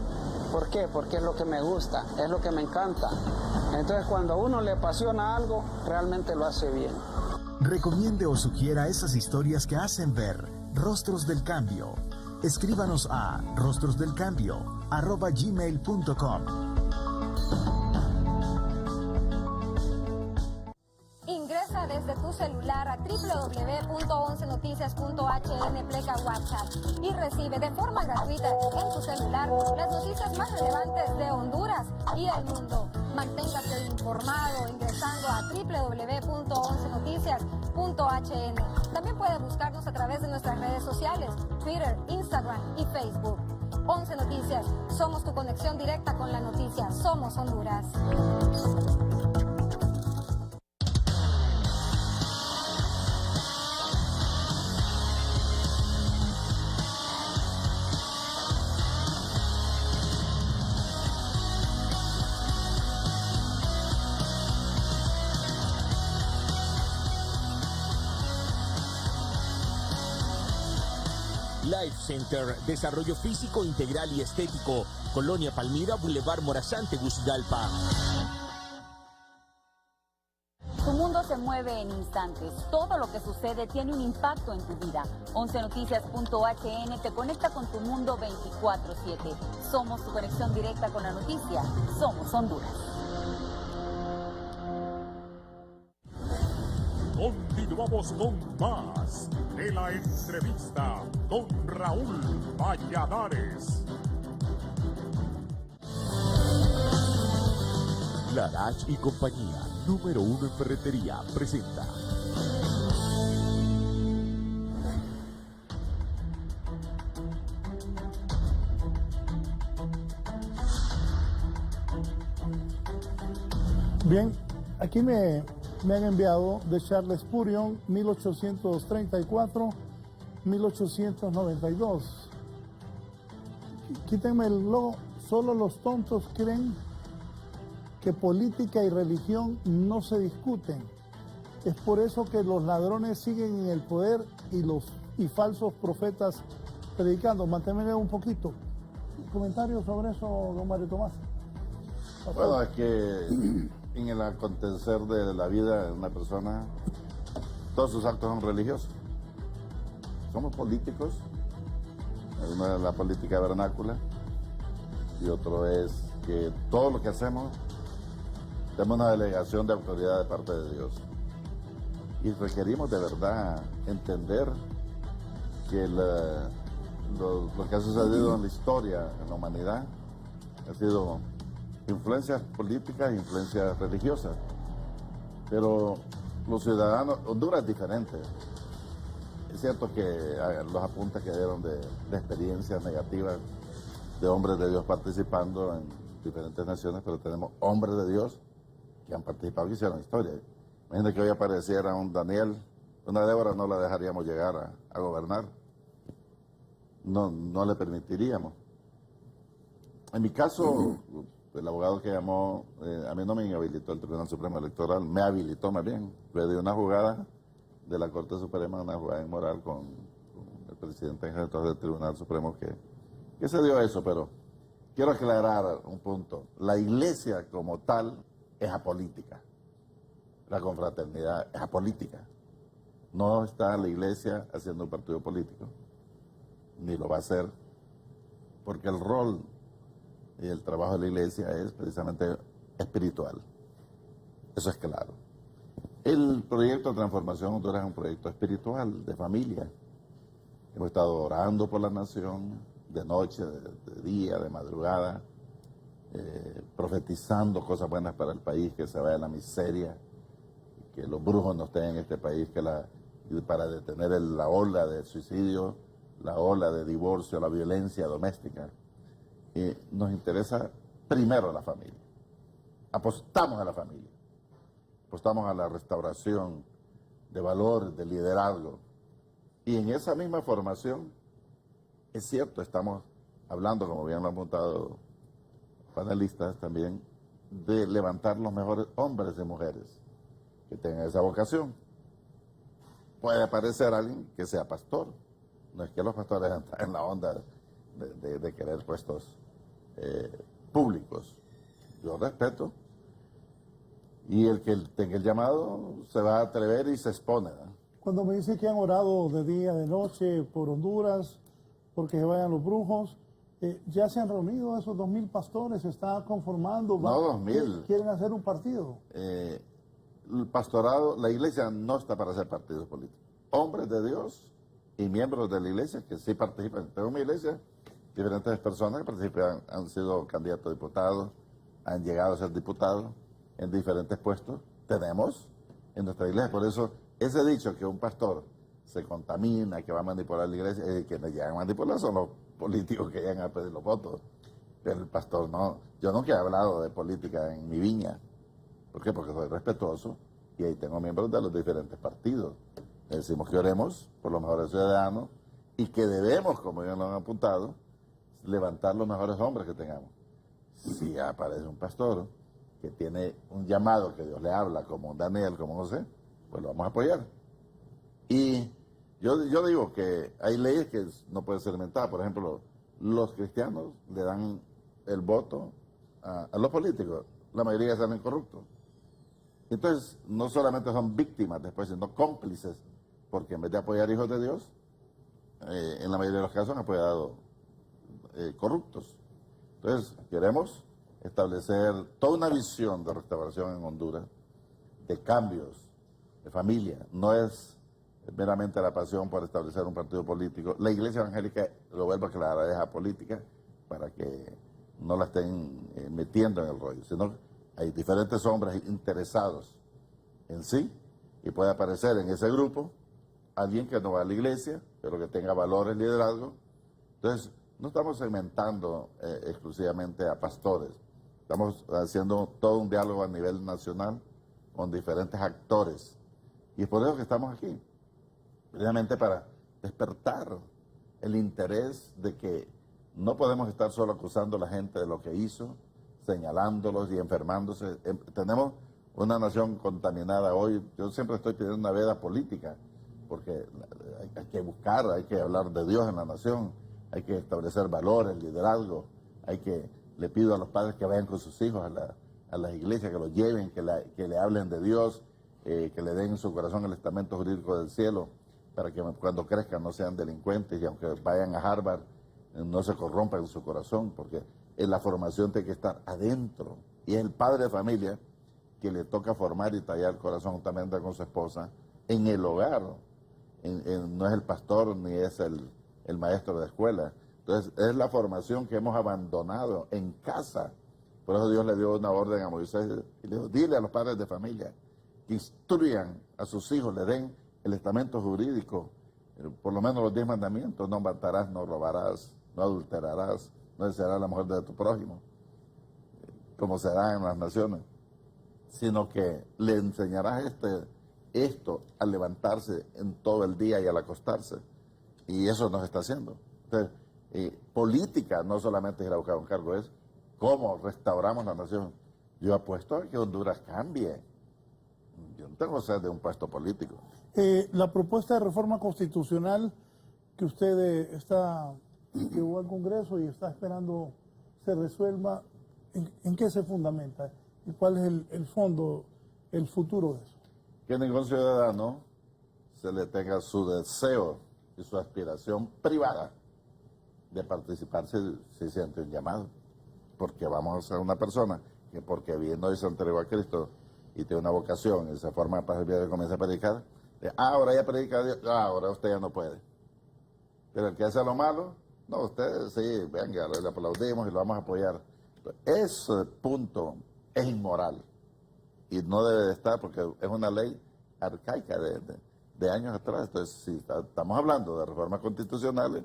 ¿Por qué? Porque es lo que me gusta, es lo que me encanta. Entonces cuando a uno le apasiona algo, realmente lo hace bien. Recomiende o sugiera esas historias que hacen ver Rostros del Cambio. Escríbanos a rostrosdelcambio@gmail.com. Ingresa desde tu celular a www.11noticias.hn pleca WhatsApp y recibe de forma gratuita en tu celular las noticias más relevantes de Honduras y el mundo. Manténgase informado ingresando a www.11noticias.hn. También puede buscarnos a través de nuestras redes sociales, Twitter, Instagram y Facebook. 11 Noticias, somos tu conexión directa con la noticia, somos Honduras. Life Center, desarrollo físico integral y estético, Colonia Palmira, Boulevard Morazán, Tegucigalpa. Tu mundo se mueve en instantes. Todo lo que sucede tiene un impacto en tu vida. 11noticias.hn te conecta con tu mundo 24/7. Somos tu conexión directa con la noticia. Somos Honduras. Continuamos con más de la entrevista con Raúl Valladares. Larach y compañía, número 1 en ferretería, presenta. Bien, aquí me han enviado de Charles Spurgeon, 1834-1892. Quítenme el logo. Solo los tontos creen que política y religión no se discuten. Es por eso que los ladrones siguen en el poder y falsos profetas predicando. Manténme un poquito. ¿Comentarios sobre eso, don Mario Tomás? Bueno, es que en el acontecer de la vida de una persona, todos sus actos son religiosos. Somos políticos, uno es la política vernácula y otro es que todo lo que hacemos tenemos una delegación de autoridad de parte de Dios. Y requerimos de verdad entender que lo que ha sucedido en la historia, en la humanidad, ha sido influencias políticas e influencias religiosas. Pero los ciudadanos, Honduras es diferente. Es cierto que los apuntes que dieron de experiencias negativas de hombres de Dios participando en diferentes naciones, pero tenemos hombres de Dios que han participado y hicieron historia. Imagínate que hoy apareciera un Daniel, una Débora, no la dejaríamos llegar a gobernar. No le permitiríamos. En mi caso, el abogado que llamó, a mí no me inhabilitó el Tribunal Supremo Electoral, me habilitó más bien. Le dio una jugada de la Corte Suprema, una jugada inmoral con el presidente en jefe del Tribunal Supremo que se dio eso, pero quiero aclarar un punto. La iglesia como tal es apolítica. La confraternidad es apolítica. No está la iglesia haciendo un partido político, ni lo va a hacer, porque el rol y el trabajo de la iglesia es precisamente espiritual. Eso es claro. El proyecto de transformación Honduras es un proyecto espiritual, de familia. Hemos estado orando por la nación, de noche, de día, de madrugada, profetizando cosas buenas para el país, que se vaya la miseria, que los brujos no estén en este país, para detener la ola de suicidio, la ola de divorcio, la violencia doméstica. Nos interesa primero la familia. Apostamos a la familia. Apostamos a la restauración de valores, de liderazgo. Y en esa misma formación, es cierto, estamos hablando, como bien lo han apuntado panelistas también, de levantar los mejores hombres y mujeres que tengan esa vocación. Puede aparecer alguien que sea pastor. No es que los pastores entran en la onda de querer puestos públicos. Yo respeto, Y el que tenga el llamado se va a atrever y se expone, ¿no? Cuando me dice que han orado de día, de noche por Honduras, porque se vayan los brujos, ¿ya se han reunido esos 2.000 pastores? ¿Se está conformando? No, 2.000. ¿Quieren hacer un partido? El pastorado, la iglesia no está para hacer partidos políticos. Hombres de Dios y miembros de la iglesia que sí participan. Tengo mi iglesia, diferentes personas que participan, han sido candidatos a diputados, han llegado a ser diputados en diferentes puestos. Tenemos en nuestra iglesia, por eso ese dicho que un pastor se contamina, que va a manipular la iglesia, quienes llegan a manipular son los políticos que llegan a pedir los votos. Pero el pastor no. Yo nunca he hablado de política en mi viña. ¿Por qué? Porque soy respetuoso y ahí tengo miembros de los diferentes partidos. Le decimos que oremos por los mejores ciudadanos y que debemos, como ya lo han apuntado, levantar los mejores hombres que tengamos. Si aparece un pastor que tiene un llamado que Dios le habla, como Daniel, como José, pues lo vamos a apoyar. Y yo digo que hay leyes que no pueden ser inventadas. Por ejemplo, los cristianos le dan el voto a los políticos. La mayoría salen corruptos. Entonces, no solamente son víctimas después, sino cómplices, porque en vez de apoyar hijos de Dios, en la mayoría de los casos han apoyado corruptos. Entonces, queremos establecer toda una visión de restauración en Honduras, de cambios, de familia. No es meramente la pasión por establecer un partido político. La iglesia evangélica, lo vuelvo a aclarar, es apolítica para que no la estén metiendo en el rollo, sino hay diferentes hombres interesados en sí y puede aparecer en ese grupo alguien que no va a la iglesia, pero que tenga valores, liderazgo. Entonces, no estamos segmentando exclusivamente a pastores, estamos haciendo todo un diálogo a nivel nacional con diferentes actores. Y es por eso que estamos aquí, precisamente para despertar el interés de que no podemos estar solo acusando a la gente de lo que hizo, señalándolos y enfermándose. Tenemos una nación contaminada hoy. Yo siempre estoy pidiendo una veda política, porque hay que buscar, hay que hablar de Dios en la nación, hay que establecer valores, liderazgo, le pido a los padres que vayan con sus hijos a las iglesias, que los lleven, que le hablen de Dios, que le den en su corazón el estamento jurídico del cielo, para que cuando crezcan no sean delincuentes y aunque vayan a Harvard no se corrompan en su corazón, porque la formación tiene que estar adentro. Y es el padre de familia que le toca formar y tallar el corazón juntamente con su esposa en el hogar. No es el pastor ni es el maestro de escuela. Entonces es la formación que hemos abandonado en casa. Por eso Dios le dio una orden a Moisés y le dijo, dile a los padres de familia que instruyan a sus hijos, le den el estamento jurídico, por lo menos los 10 mandamientos: no matarás, no robarás, no adulterarás, no desearás la mujer de tu prójimo, como se da en las naciones, sino que le enseñarás esto al levantarse en todo el día y al acostarse. Y eso nos está haciendo. Entonces, política no solamente es ir a buscar un cargo, es cómo restauramos la nación. Yo apuesto a que Honduras cambie. Yo no tengo sed de un puesto político. La propuesta de reforma constitucional que usted llevó al Congreso y está esperando se resuelva, ¿en qué se fundamenta? ¿Y cuál es el fondo, el futuro de eso? Que ningún ciudadano se le tenga su deseo y su aspiración privada de participar si siente un llamado. Porque vamos a ser una persona que porque vino y se entregó a Cristo y tiene una vocación y se forma para servir y comienza a predicar, ahora ya predica a Dios, ahora usted ya no puede. Pero el que hace lo malo, no, usted sí, venga, le aplaudimos y lo vamos a apoyar. Ese punto es inmoral y no debe de estar porque es una ley arcaica de años atrás. Entonces, si estamos hablando de reformas constitucionales,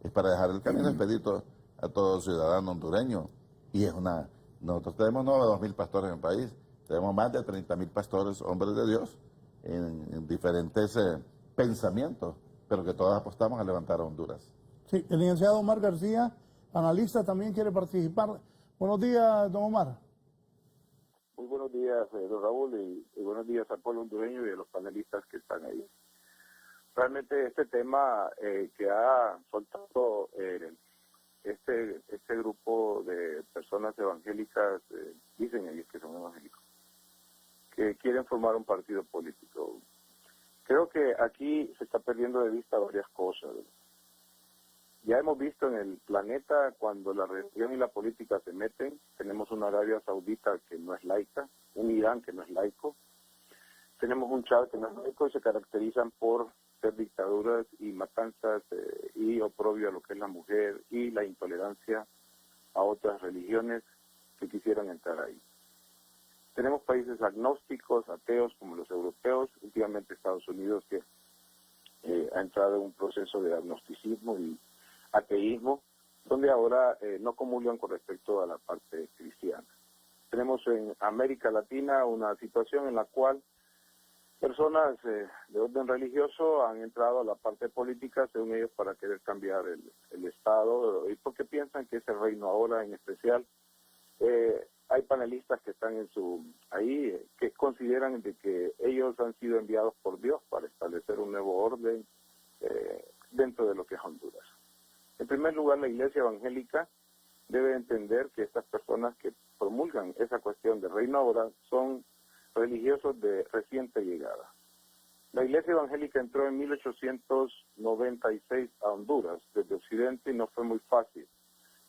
es para dejar el camino expedito a todo ciudadano hondureño. Y nosotros tenemos 2.000 pastores en el país, tenemos más de 30.000 pastores, hombres de Dios, en diferentes pensamientos, pero que todos apostamos a levantar a Honduras. Sí, el licenciado Omar García, analista, también quiere participar. Buenos días, don Omar. Muy buenos días, don Raúl, y buenos días al pueblo hondureño y a los panelistas que están ahí. Realmente este tema que ha soltado este grupo de personas evangélicas, dicen ellos que son evangélicos, que quieren formar un partido político. Creo que aquí se está perdiendo de vista varias cosas. Ya hemos visto en el planeta cuando la religión y la política se meten, tenemos una Arabia Saudita que no es laica, un Irán que no es laico, tenemos un Chad que no es laico y se caracterizan por ser dictaduras y matanzas y oprobio a lo que es la mujer y la intolerancia a otras religiones que quisieran entrar ahí. Tenemos países agnósticos, ateos como los europeos, últimamente Estados Unidos que ha entrado en un proceso de agnosticismo y ateísmo, donde ahora no comulgan con respecto a la parte cristiana. Tenemos en América Latina una situación en la cual personas de orden religioso han entrado a la parte política, según ellos, para querer cambiar el Estado, y porque piensan que ese reino ahora en especial, hay panelistas que están ahí, que consideran de que ellos han sido enviados por Dios para establecer un nuevo orden dentro de lo que es Honduras. En primer lugar, la Iglesia Evangélica debe entender que estas personas que promulgan esa cuestión de reino ahora son religiosos de reciente llegada. La Iglesia Evangélica entró en 1896 a Honduras desde Occidente y no fue muy fácil.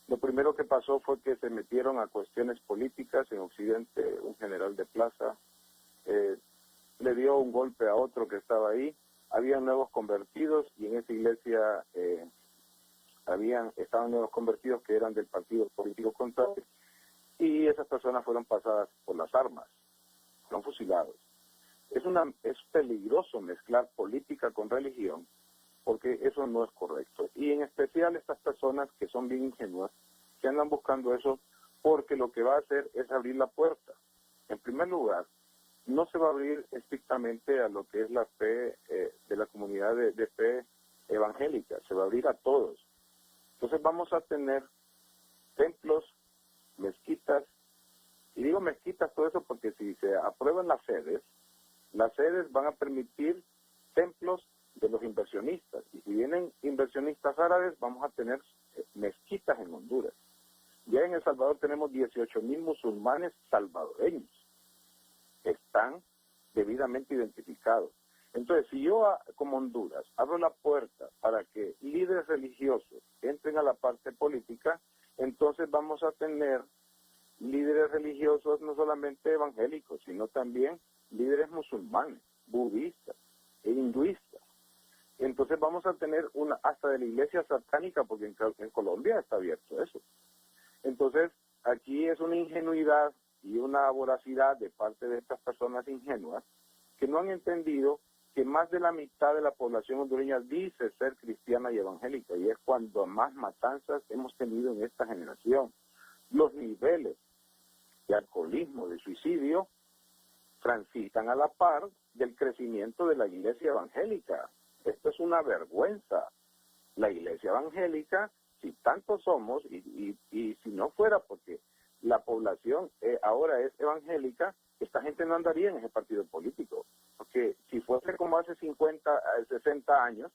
Lo primero que pasó fue que se metieron a cuestiones políticas en Occidente. Un general de plaza le dio un golpe a otro que estaba ahí. Había nuevos convertidos y en esa iglesia estaban nuevos convertidos que eran del partido político contrario y esas personas fueron pasadas por las armas, fueron fusilados. Es peligroso mezclar política con religión porque eso no es correcto. Y en especial estas personas que son bien ingenuas, que andan buscando eso porque lo que va a hacer es abrir la puerta. En primer lugar, no se va a abrir estrictamente a lo que es la fe de la comunidad de fe evangélica, se va a abrir a todos. Entonces vamos a tener templos, mezquitas, y digo mezquitas todo eso porque si se aprueban las sedes van a permitir templos de los inversionistas, y si vienen inversionistas árabes vamos a tener mezquitas en Honduras. Ya en El Salvador tenemos 18,000 musulmanes salvadoreños, están debidamente identificados. Entonces, si yo como Honduras abro la puerta para que líderes religiosos entren a la parte política, entonces vamos a tener líderes religiosos no solamente evangélicos, sino también líderes musulmanes, budistas e hinduistas. Entonces vamos a tener hasta de la iglesia satánica, porque en Colombia está abierto eso. Entonces, aquí es una ingenuidad y una voracidad de parte de estas personas ingenuas que no han entendido que más de la mitad de la población hondureña dice ser cristiana y evangélica, y es cuando más matanzas hemos tenido en esta generación. Los niveles de alcoholismo, de suicidio, transitan a la par del crecimiento de la iglesia evangélica. Esto es una vergüenza. La iglesia evangélica, si tanto somos, y si no fuera porque la población ahora es evangélica, esta gente no andaría en ese partido político. Porque si fuese como hace 50, 60 años,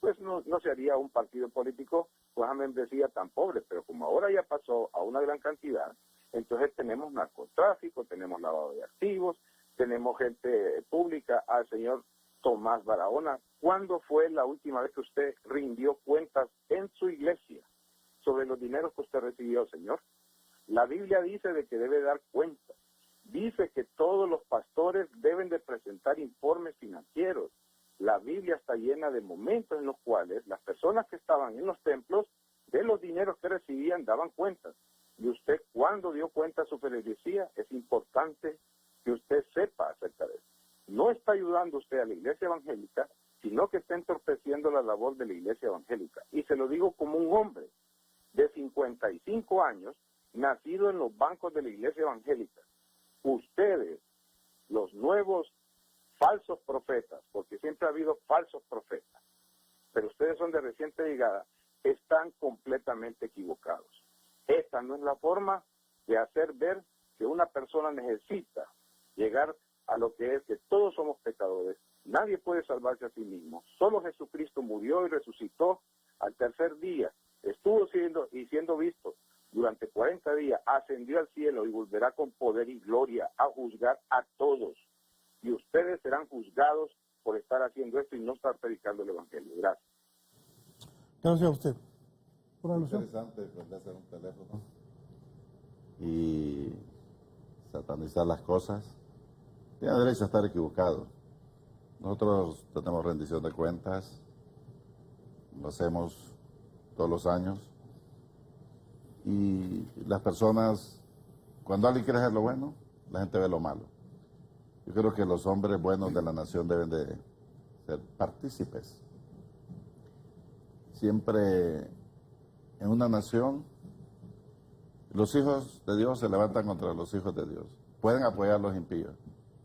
pues no se haría un partido político con una membresía tan pobre. Pero como ahora ya pasó a una gran cantidad, entonces tenemos narcotráfico, tenemos lavado de activos, tenemos gente pública. Al señor Tomás Barahona, ¿cuándo fue la última vez que usted rindió cuentas en su iglesia sobre los dineros que usted recibió, señor? La Biblia dice de que debe dar cuentas. Dice que todos los pastores deben de presentar informes financieros. La Biblia está llena de momentos en los cuales las personas que estaban en los templos de los dineros que recibían daban cuentas. Y usted, cuando dio cuenta a su feligresía, es importante que usted sepa acerca de eso. No está ayudando usted a la iglesia evangélica, sino que está entorpeciendo la labor de la iglesia evangélica. Y se lo digo como un hombre de 55 años, nacido en los bancos de la iglesia evangélica. Ustedes, los nuevos falsos profetas, porque siempre ha habido falsos profetas, pero ustedes son de reciente llegada, están completamente equivocados. Esta no es la forma de hacer ver que una persona necesita llegar a lo que es que todos somos pecadores. Nadie puede salvarse a sí mismo. Solo Jesucristo murió y resucitó al tercer día. Estuvo siendo visto durante 40 días, ascendió al cielo y volverá con poder y gloria a juzgar a todos. Y ustedes serán juzgados por estar haciendo esto y no estar predicando el evangelio. Gracias. Gracias a usted. Por alusión. Interesante hacer un teléfono y satanizar las cosas. Tiene derecho a estar equivocado. Nosotros tenemos rendición de cuentas, lo hacemos todos los años. Y las personas, cuando alguien quiere hacer lo bueno, la gente ve lo malo. Yo creo que los hombres buenos de la nación deben de ser partícipes. Siempre en una nación, los hijos de Dios se levantan contra los hijos de Dios. Pueden apoyar a los impíos,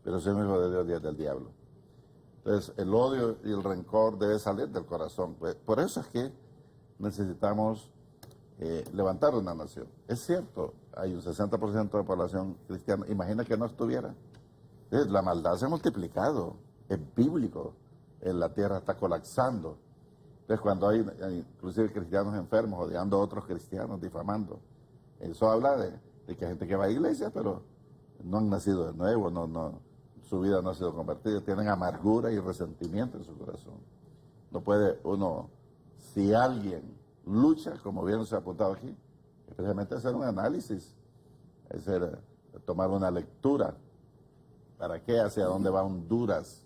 pero si es un hijo de Dios y es del diablo. Entonces, el odio y el rencor debe salir del corazón. Por eso es que necesitamos levantar una nación. Es cierto, hay un 60% de población cristiana. Imagina que no estuviera. La maldad se ha multiplicado. Es bíblico. La tierra está colapsando. Entonces, cuando hay inclusive cristianos enfermos odiando a otros cristianos, difamando, eso habla de que hay gente que va a iglesia, pero no han nacido de nuevo, su vida no ha sido convertida, tienen amargura y resentimiento en su corazón. No puede uno, si alguien lucha, como bien se ha apuntado aquí, especialmente hacer un análisis, tomar una lectura. ¿Para qué? ¿Hacia dónde va Honduras?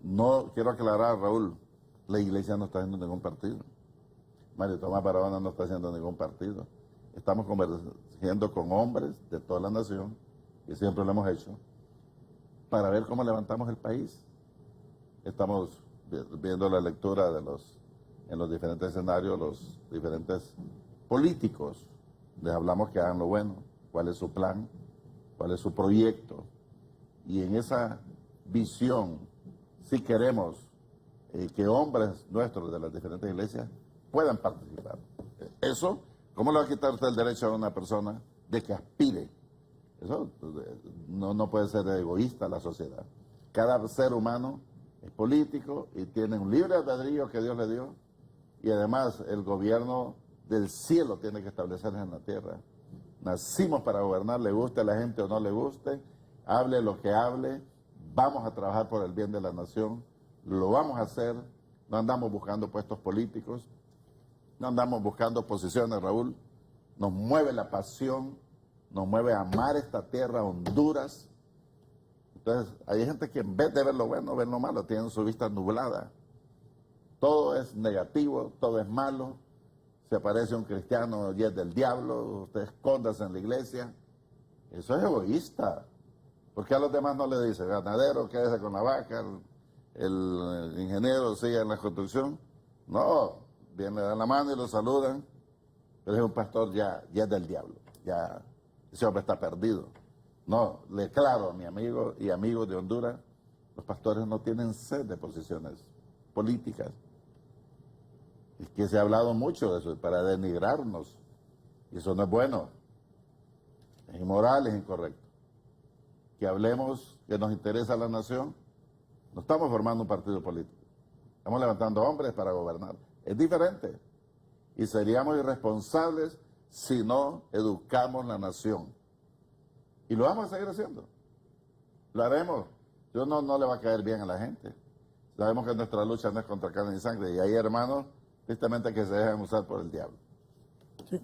No quiero aclarar, Raúl, la iglesia no está haciendo ningún partido. Mario Tomás Barahona no está haciendo ningún partido. Estamos conversando con hombres de toda la nación, y siempre lo hemos hecho, para ver cómo levantamos el país. Estamos viendo la lectura en los diferentes escenarios, los diferentes políticos. Les hablamos que hagan lo bueno, cuál es su plan, cuál es su proyecto. Y en esa visión, si queremos que hombres nuestros de las diferentes iglesias puedan participar. Eso, ¿cómo le va a quitar usted el derecho a una persona de que aspire? Eso no puede ser egoísta la sociedad. Cada ser humano es político y tiene un libre albedrío que Dios le dio, y además el gobierno del cielo tiene que establecerse en la tierra. Nacimos para gobernar, le guste a la gente o no le guste, hable lo que hable, vamos a trabajar por el bien de la nación, lo vamos a hacer, no andamos buscando puestos políticos, no andamos buscando posiciones, Raúl, nos mueve la pasión, nos mueve a amar esta tierra, Honduras. Entonces, hay gente que en vez de ver lo bueno, ven lo malo, tienen su vista nublada. Todo es negativo, todo es malo. Se aparece un cristiano y es del diablo, usted escóndase en la iglesia. Eso es egoísta. ¿Por qué a los demás no le dice, ganadero, quédese con la vaca, el ingeniero sigue en la construcción? No, viene, le dan la mano y lo saludan, pero es un pastor ya es del diablo, ya ese hombre está perdido. No, le aclaro a mi amigo y amigos de Honduras, los pastores no tienen sed de posiciones políticas. Es que se ha hablado mucho de eso, para denigrarnos, y eso no es bueno, es inmoral, es incorrecto. Que hablemos que nos interesa la nación, no estamos formando un partido político, estamos levantando hombres para gobernar. Es diferente, y seríamos irresponsables si no educamos la nación. Y lo vamos a seguir haciendo. Lo haremos. Yo no le va a caer bien a la gente. Sabemos que nuestra lucha no es contra carne y sangre. Y hay hermanos, tristemente, que se dejan usar por el diablo. Sí.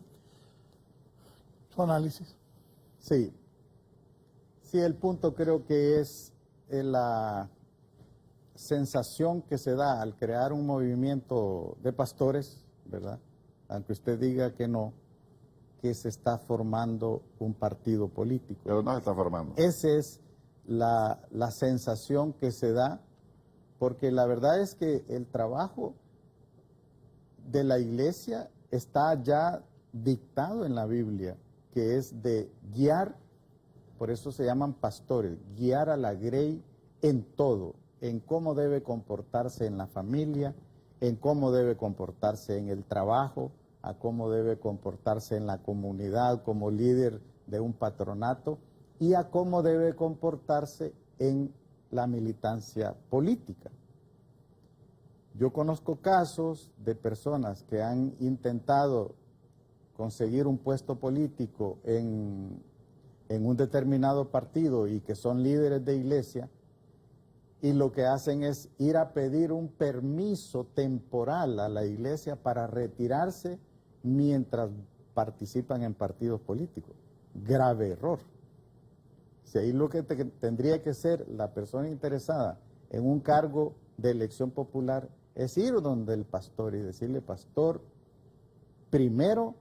Su análisis. Sí. Sí, el punto creo que es la sensación que se da al crear un movimiento de pastores, ¿verdad? Aunque usted diga que no, que se está formando un partido político. Pero no se está formando. Esa es la sensación que se da, porque la verdad es que el trabajo de la iglesia está ya dictado en la Biblia, que es de guiar, por eso se llaman pastores, guiar a la grey en todo, en cómo debe comportarse en la familia, en cómo debe comportarse en el trabajo, a cómo debe comportarse en la comunidad como líder de un patronato y a cómo debe comportarse en la militancia política. Yo conozco casos de personas que han intentado conseguir un puesto político en un determinado partido y que son líderes de iglesia, y lo que hacen es ir a pedir un permiso temporal a la iglesia para retirarse mientras participan en partidos políticos. Grave error. Si ahí lo que tendría que ser la persona interesada en un cargo de elección popular es ir donde el pastor y decirle: pastor, primero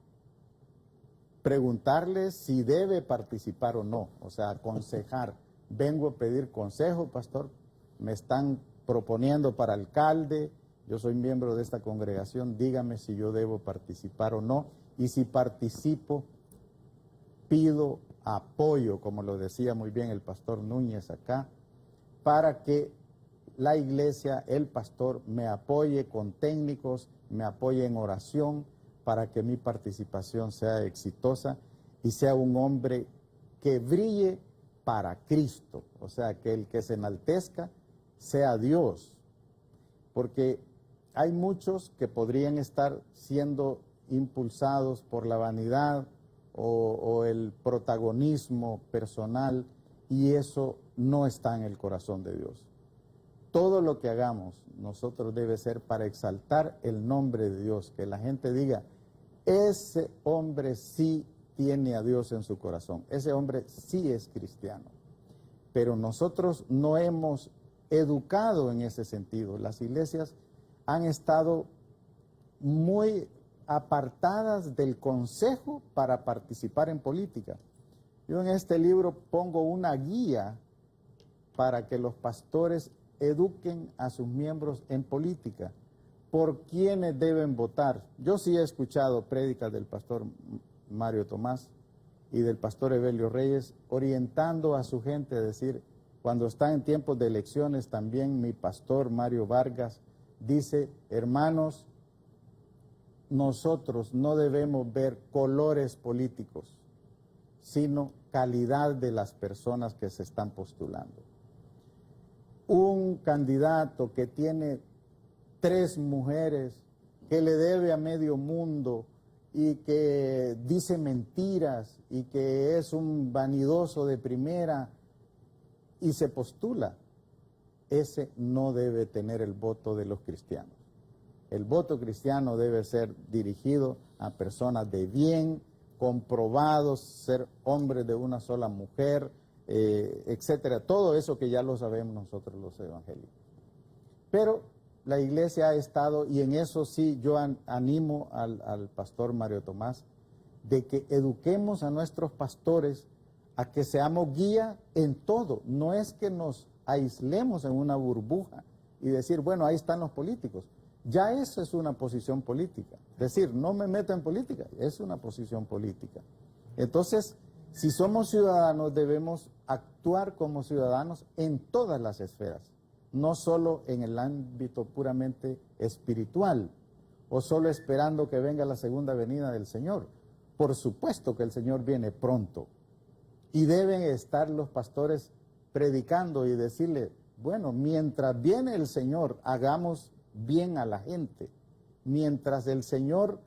preguntarle si debe participar o no, o sea, aconsejar. Vengo a pedir consejo, pastor, me están proponiendo para alcalde, yo soy miembro de esta congregación, dígame si yo debo participar o no, y si participo, pido apoyo, como lo decía muy bien el pastor Núñez acá, para que la iglesia, el pastor, me apoye con técnicos, me apoye en oración, para que mi participación sea exitosa y sea un hombre que brille para Cristo, o sea, que el que se enaltezca sea Dios, porque hay muchos que podrían estar siendo impulsados por la vanidad o el protagonismo personal, y eso no está en el corazón de Dios. Todo lo que hagamos nosotros debe ser para exaltar el nombre de Dios, que la gente diga: ese hombre sí tiene a Dios en su corazón, ese hombre sí es cristiano. Pero nosotros no hemos educado en ese sentido. Las iglesias han estado muy apartadas del consejo para participar en política. Yo en este libro pongo una guía para que los pastores eduquen a sus miembros en política, por quiénes deben votar. Yo sí he escuchado prédicas del pastor Mario Tomás y del pastor Evelio Reyes orientando a su gente a decir, cuando está en tiempos de elecciones, también mi pastor Mario Vargas dice: hermanos, nosotros no debemos ver colores políticos, sino calidad de las personas que se están postulando. Un candidato que tiene 3 mujeres, que le debe a medio mundo y que dice mentiras y que es un vanidoso de primera y se postula, ese no debe tener el voto de los cristianos. El voto cristiano debe ser dirigido a personas de bien, comprobados, ser hombres de una sola mujer, etcétera. Todo eso que ya lo sabemos nosotros los evangélicos. Pero la iglesia ha estado, y en eso sí yo animo al pastor Mario Tomás, de que eduquemos a nuestros pastores a que seamos guía en todo. No es que nos aislemos en una burbuja y decir, bueno, ahí están los políticos. Ya esa es una posición política. Decir, no me meto en política, es una posición política. Entonces, si somos ciudadanos, debemos actuar como ciudadanos en todas las esferas, no solo en el ámbito puramente espiritual, o solo esperando que venga la segunda venida del Señor. Por supuesto que el Señor viene pronto, y deben estar los pastores predicando y decirle, bueno, mientras viene el Señor, hagamos bien a la gente. Mientras el Señor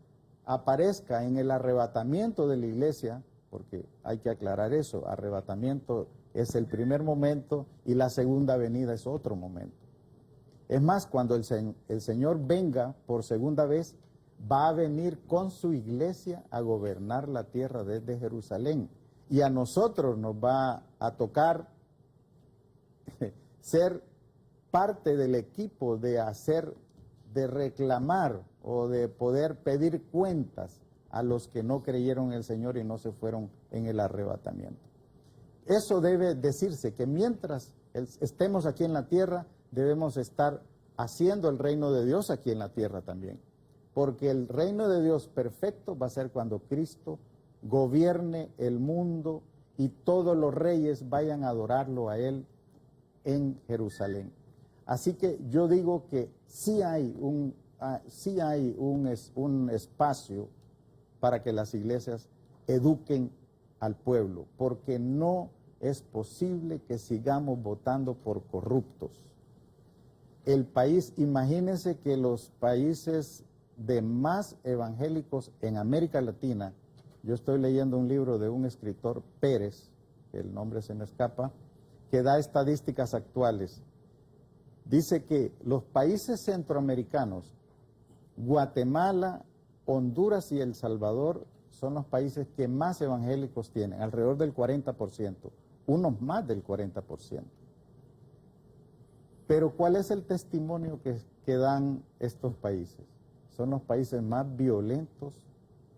aparezca en el arrebatamiento de la iglesia, porque hay que aclarar eso, arrebatamiento es el primer momento y la segunda venida es otro momento. Es más, cuando el Señor venga por segunda vez, va a venir con su iglesia a gobernar la tierra desde Jerusalén. Y a nosotros nos va a tocar ser parte del equipo de reclamar o de poder pedir cuentas a los que no creyeron en el Señor y no se fueron en el arrebatamiento. Eso debe decirse, que mientras estemos aquí en la tierra, debemos estar haciendo el reino de Dios aquí en la tierra también. Porque el reino de Dios perfecto va a ser cuando Cristo gobierne el mundo y todos los reyes vayan a adorarlo a Él en Jerusalén. Así que yo digo que sí hay un espacio para que las iglesias eduquen al pueblo, porque no es posible que sigamos votando por corruptos. El país, imagínense que los países de más evangélicos en América Latina. Yo estoy leyendo un libro de un escritor, Pérez, que el nombre se me escapa, que da estadísticas actuales. Dice que los países centroamericanos, Guatemala, Honduras y El Salvador, son los países que más evangélicos tienen, alrededor del 40%, unos más del 40%. Pero ¿cuál es el testimonio que dan estos países? Son los países más violentos,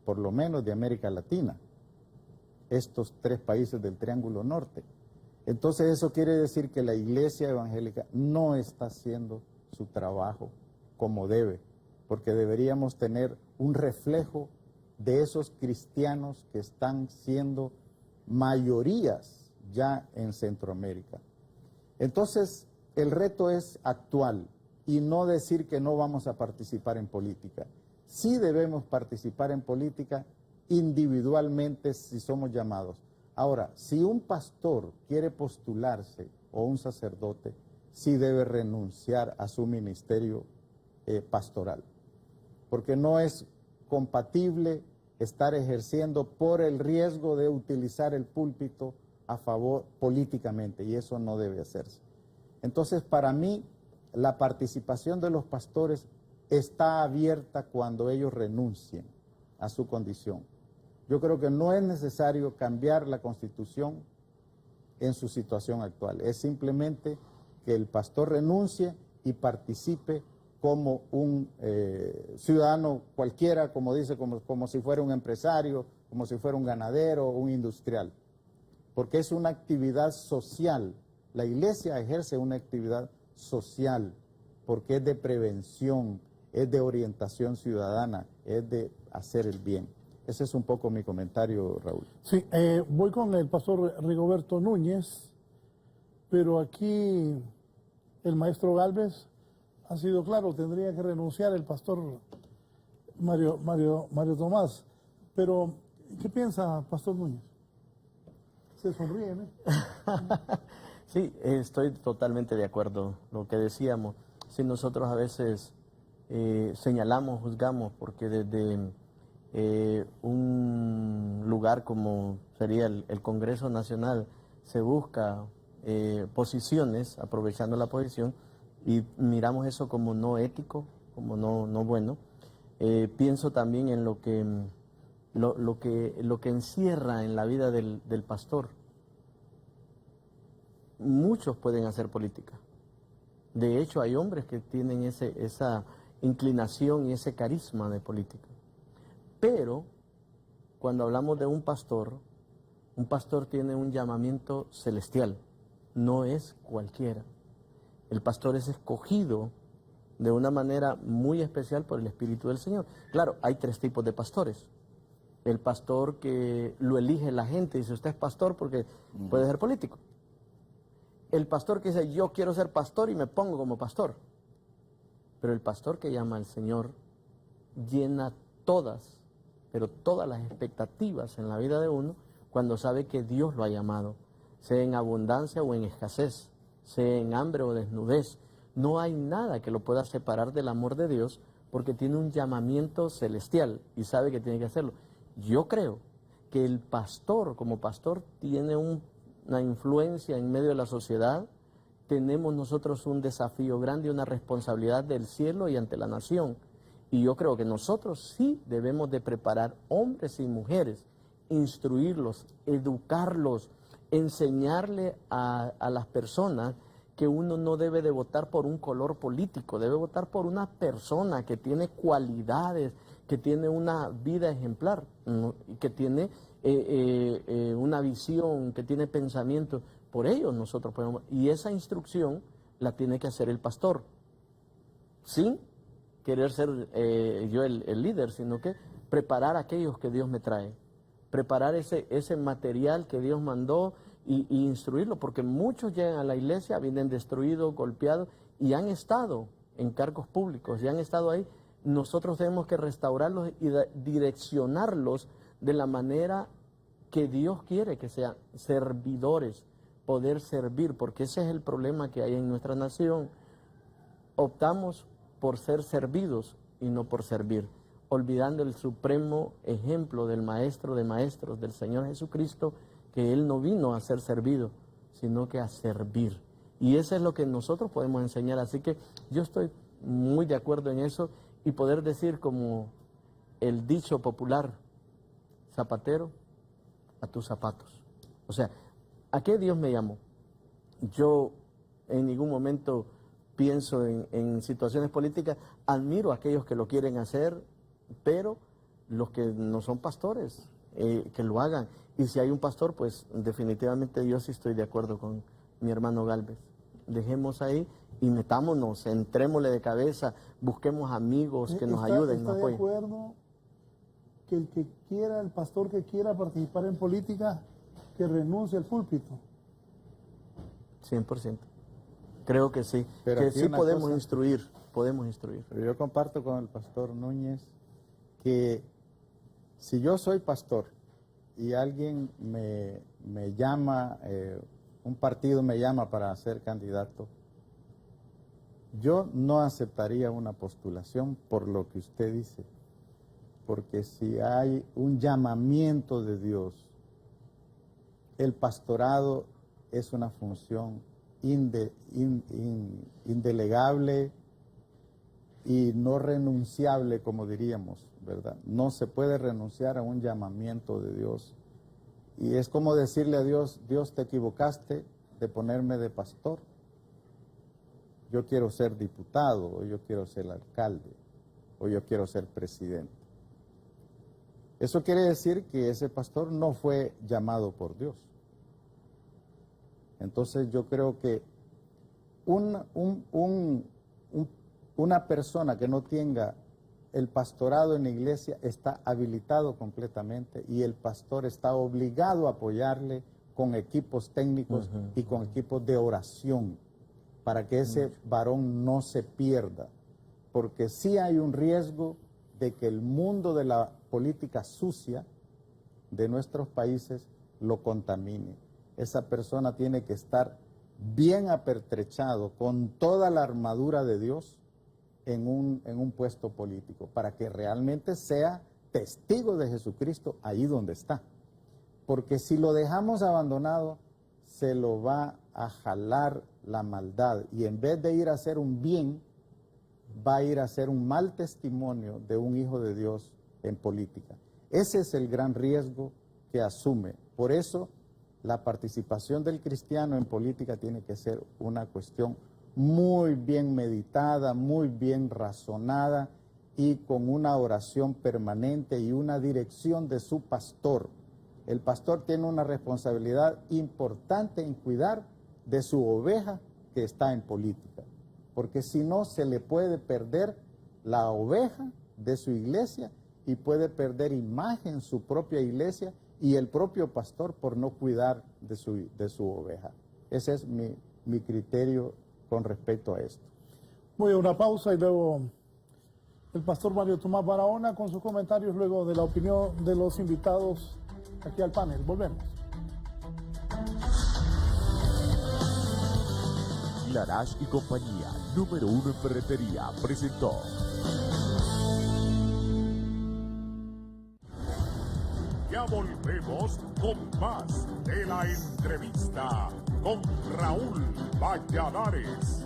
por lo menos de América Latina, estos 3 países del Triángulo Norte. Entonces eso quiere decir que la iglesia evangélica no está haciendo su trabajo como debe, porque deberíamos tener un reflejo de esos cristianos que están siendo mayorías ya en Centroamérica. Entonces el reto es actual y no decir que no vamos a participar en política. Sí debemos participar en política individualmente si somos llamados. Ahora, si un pastor quiere postularse o un sacerdote, sí debe renunciar a su ministerio pastoral, porque no es compatible estar ejerciendo por el riesgo de utilizar el púlpito a favor políticamente, y eso no debe hacerse. Entonces, para mí, la participación de los pastores está abierta cuando ellos renuncien a su condición. Yo creo que no es necesario cambiar la Constitución en su situación actual. Es simplemente que el pastor renuncie y participe como un ciudadano cualquiera, como dice, como si fuera un empresario, como si fuera un ganadero o un industrial. Porque es una actividad social. La iglesia ejerce una actividad social porque es de prevención, es de orientación ciudadana, es de hacer el bien. Ese es un poco mi comentario, Raúl. Sí, voy con el pastor Rigoberto Núñez, pero aquí el maestro Gálvez ha sido claro, tendría que renunciar el pastor Mario Tomás. Pero, ¿qué piensa, pastor Núñez? Se sonríe, ¿no? Sí, estoy totalmente de acuerdo. Lo que decíamos, si nosotros a veces señalamos, juzgamos, porque desde un lugar como sería el Congreso Nacional se busca posiciones, aprovechando la posición, y miramos eso como no ético, como no bueno. Pienso también en lo que encierra en la vida del pastor. Muchos pueden hacer política. De hecho, hay hombres que tienen esa inclinación y ese carisma de política. Pero, cuando hablamos de un pastor tiene un llamamiento celestial, no es cualquiera. El pastor es escogido de una manera muy especial por el Espíritu del Señor. Claro, hay 3 tipos de pastores. El pastor que lo elige la gente, dice usted es pastor porque puede ser político. El pastor que dice yo quiero ser pastor y me pongo como pastor. Pero el pastor que llama al Señor llena todas, pero todas las expectativas en la vida de uno cuando sabe que Dios lo ha llamado, sea en abundancia o en escasez, sea en hambre o desnudez. No hay nada que lo pueda separar del amor de Dios porque tiene un llamamiento celestial y sabe que tiene que hacerlo. Yo creo que el pastor, como pastor, tiene una influencia en medio de la sociedad. Tenemos nosotros un desafío grande, una responsabilidad del cielo y ante la nación. Y yo creo que nosotros sí debemos de preparar hombres y mujeres, instruirlos, educarlos, enseñarle a las personas que uno no debe de votar por un color político, debe votar por una persona que tiene cualidades, que tiene una vida ejemplar, que tiene una visión, que tiene pensamiento. Por ellos nosotros podemos, y esa instrucción la tiene que hacer el pastor, sin querer ser yo el líder, sino que preparar a aquellos que Dios me trae, preparar ese material que Dios mandó y instruirlo, porque muchos llegan a la iglesia, vienen destruidos, golpeados, y han estado en cargos públicos, y han estado ahí. Nosotros tenemos que restaurarlos y direccionarlos de la manera que Dios quiere que sean servidores, poder servir, porque ese es el problema que hay en nuestra nación. Optamos por ser servidos y no por servir, olvidando el supremo ejemplo del Maestro de Maestros, del Señor Jesucristo, que Él no vino a ser servido, sino que a servir. Y eso es lo que nosotros podemos enseñar. Así que yo estoy muy de acuerdo en eso, y poder decir como el dicho popular, zapatero, a tus zapatos. O sea, ¿a qué Dios me llamó? Yo en ningún momento pienso en situaciones políticas, admiro a aquellos que lo quieren hacer, pero los que no son pastores, que lo hagan. Y si hay un pastor, pues definitivamente yo sí estoy de acuerdo con mi hermano Gálvez. Dejemos ahí y metámonos, entrémosle de cabeza, busquemos amigos que nos ayuden, nos apoyen. ¿Está de acuerdo que el pastor que quiera participar en política, que renuncie al púlpito? 100%. Creo que sí, Pero que aquí sí una podemos cosa, instruir. Pero yo comparto con el pastor Núñez que si yo soy pastor y alguien me llama, un partido me llama para ser candidato, yo no aceptaría una postulación por lo que usted dice, porque si hay un llamamiento de Dios, el pastorado es una función indelegable y no renunciable, como diríamos, ¿verdad? No se puede renunciar a un llamamiento de Dios. Y es como decirle a Dios, Dios, te equivocaste de ponerme de pastor. Yo quiero ser diputado, o yo quiero ser alcalde, o yo quiero ser presidente. Eso quiere decir que ese pastor no fue llamado por Dios. Entonces yo creo que una persona que no tenga el pastorado en la iglesia está habilitado completamente, y el pastor está obligado a apoyarle con equipos técnicos y con equipos de oración para que ese varón no se pierda, porque sí hay un riesgo de que el mundo de la política sucia de nuestros países lo contamine. Esa persona tiene que estar bien apertrechado con toda la armadura de Dios en un puesto político, para que realmente sea testigo de Jesucristo ahí donde está. Porque si lo dejamos abandonado, se lo va a jalar la maldad, y en vez de ir a hacer un bien, va a ir a hacer un mal testimonio de un hijo de Dios en política. Ese es el gran riesgo que asume. Por eso, la participación del cristiano en política tiene que ser una cuestión muy bien meditada, muy bien razonada, y con una oración permanente y una dirección de su pastor. El pastor tiene una responsabilidad importante en cuidar de su oveja que está en política, porque si no se le puede perder la oveja de su iglesia, y puede perder imagen su propia iglesia y el propio pastor por no cuidar de su oveja. Ese es mi criterio con respecto a esto. Voy a una pausa y luego el pastor Mario Tomás Barahona con sus comentarios, luego de la opinión de los invitados aquí al panel. Volvemos. Larash y compañía, número 1 en ferretería, presentó. Ya volvemos con más de la entrevista con Raúl Valladares.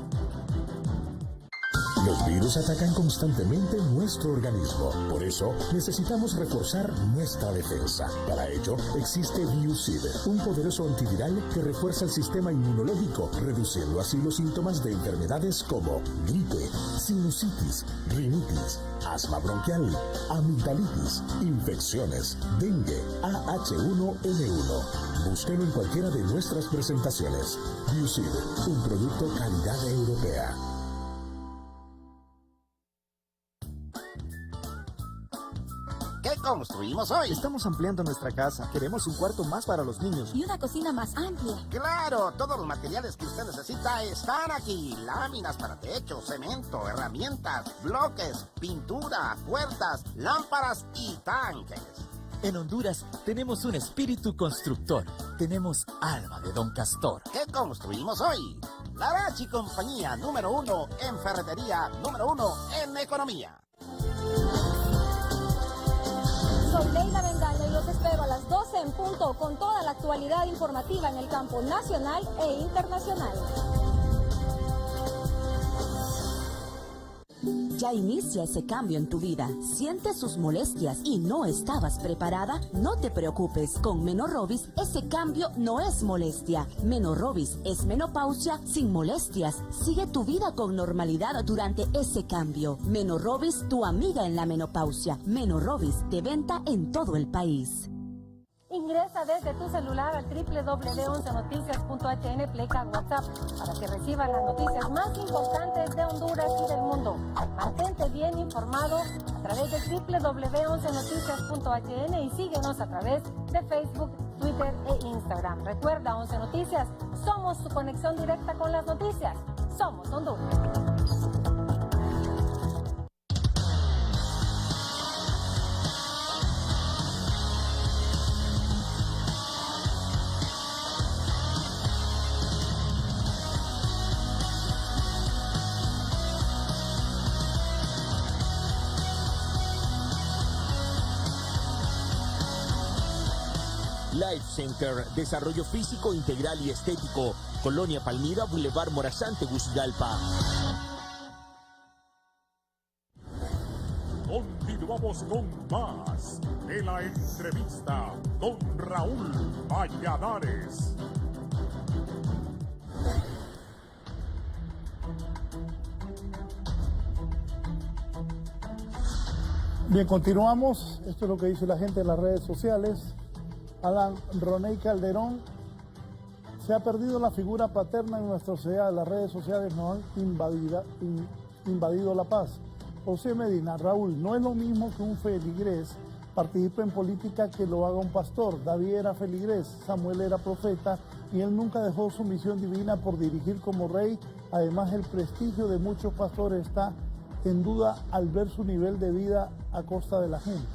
Los virus atacan constantemente nuestro organismo. Por eso, necesitamos reforzar nuestra defensa. Para ello, existe Biusid, un poderoso antiviral que refuerza el sistema inmunológico, reduciendo así los síntomas de enfermedades como gripe, sinusitis, rinitis, asma bronquial, amigdalitis, infecciones, dengue, AH1N1. Búsquelo en cualquiera de nuestras presentaciones. Biusid, un producto calidad europea. ¿Qué construimos hoy? Estamos ampliando nuestra casa. Queremos un cuarto más para los niños. Y una cocina más amplia. ¡Claro! Todos los materiales que usted necesita están aquí. Láminas para techo, cemento, herramientas, bloques, pintura, puertas, lámparas y tanques. En Honduras tenemos un espíritu constructor. Tenemos alma de Don Castor. ¿Qué construimos hoy? Larash y compañía, número 1 en ferretería, número 1 en economía. Leida Bengala y los espero a las 12 en punto con toda la actualidad informativa en el campo nacional e internacional. Ya inicia ese cambio en tu vida. ¿Sientes sus molestias y no estabas preparada? No te preocupes. Con Menorrobis, ese cambio no es molestia. Menorrobis es menopausia sin molestias. Sigue tu vida con normalidad durante ese cambio. Menorrobis, tu amiga en la menopausia. Menorrobis, de venta en todo el país. Ingresa desde tu celular al www.11noticias.hn Pleca WhatsApp para que recibas las noticias más importantes de Honduras y del mundo. Mantente bien informado a través de www.11noticias.hn y síguenos a través de Facebook, Twitter e Instagram. Recuerda, 11 Noticias, somos tu conexión directa con las noticias. Somos Honduras. Life Center, desarrollo físico integral y estético. Colonia Palmira, Boulevard Morazán, Tegucigalpa. Continuamos con más de la entrevista con Raúl Valladares. Bien, continuamos. Esto es lo que dice la gente en las redes sociales. Alan Roney Calderón: se ha perdido la figura paterna en nuestra sociedad. Las redes sociales nos han invadido la paz. José Medina: Raúl, no es lo mismo que un feligrés participe en política que lo haga un pastor. David era feligrés, Samuel era profeta y él nunca dejó su misión divina por dirigir como rey. Además, el prestigio de muchos pastores está en duda al ver su nivel de vida a costa de la gente.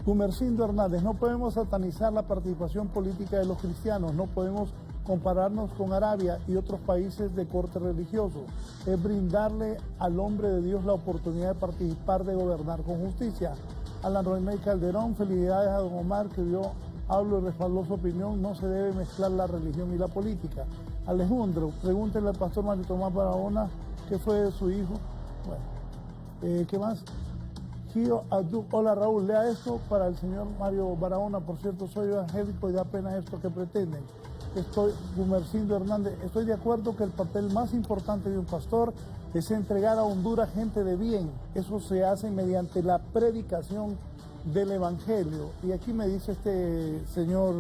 Gumercindo Hernández: no podemos satanizar la participación política de los cristianos, no podemos compararnos con Arabia y otros países de corte religioso. Es brindarle al hombre de Dios la oportunidad de participar, de gobernar con justicia. Alan René Calderón: felicidades a don Omar, que dio, hablo y respaldó su opinión, no se debe mezclar la religión y la política. Alejandro: pregúntenle al pastor Mario Tomás Barahona qué fue de su hijo. Bueno, ¿qué más? Gio Abdul: hola Raúl, lea esto para el señor Mario Barahona. Por cierto, soy evangélico y da pena esto que pretenden. Gumercindo Hernández: estoy de acuerdo que el papel más importante de un pastor es entregar a Honduras gente de bien. Eso se hace mediante la predicación del evangelio. Y aquí me dice este señor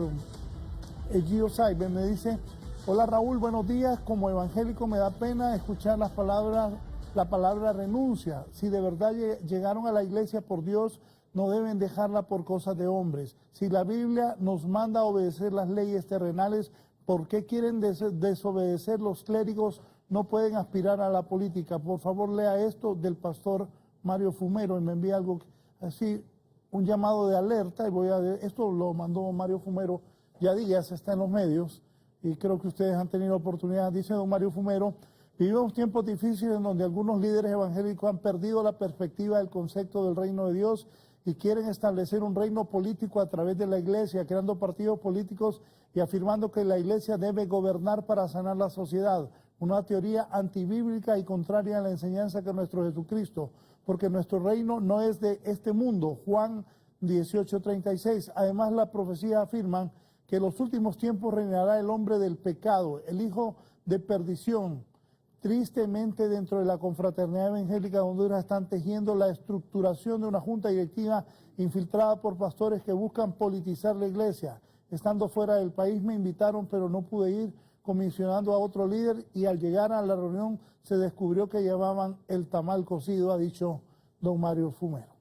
Gio Saibe, me dice: hola Raúl, buenos días. Como evangélico me da pena escuchar la palabra renuncia. Si de verdad llegaron a la iglesia por Dios, no deben dejarla por cosas de hombres. Si la Biblia nos manda a obedecer las leyes terrenales, ¿por qué quieren desobedecer los clérigos? No pueden aspirar a la política. Por favor, lea esto del pastor Mario Fumero, y me envía algo así, un llamado de alerta. Y esto lo mandó Mario Fumero, ya días, está en los medios, y creo que ustedes han tenido oportunidad. Dice don Mario Fumero: vivimos tiempos difíciles en donde algunos líderes evangélicos han perdido la perspectiva del concepto del reino de Dios y quieren establecer un reino político a través de la iglesia, creando partidos políticos y afirmando que la iglesia debe gobernar para sanar la sociedad. Una teoría antibíblica y contraria a la enseñanza que nuestro Jesucristo, porque nuestro reino no es de este mundo. Juan 18:36. Además, la profecía afirman que en los últimos tiempos reinará el hombre del pecado, el hijo de perdición. Tristemente, dentro de la confraternidad evangélica de Honduras están tejiendo la estructuración de una junta directiva infiltrada por pastores que buscan politizar la iglesia. Estando fuera del país me invitaron, pero no pude ir, comisionando a otro líder, y al llegar a la reunión se descubrió que llevaban el tamal cocido, ha dicho don Mario Fumero.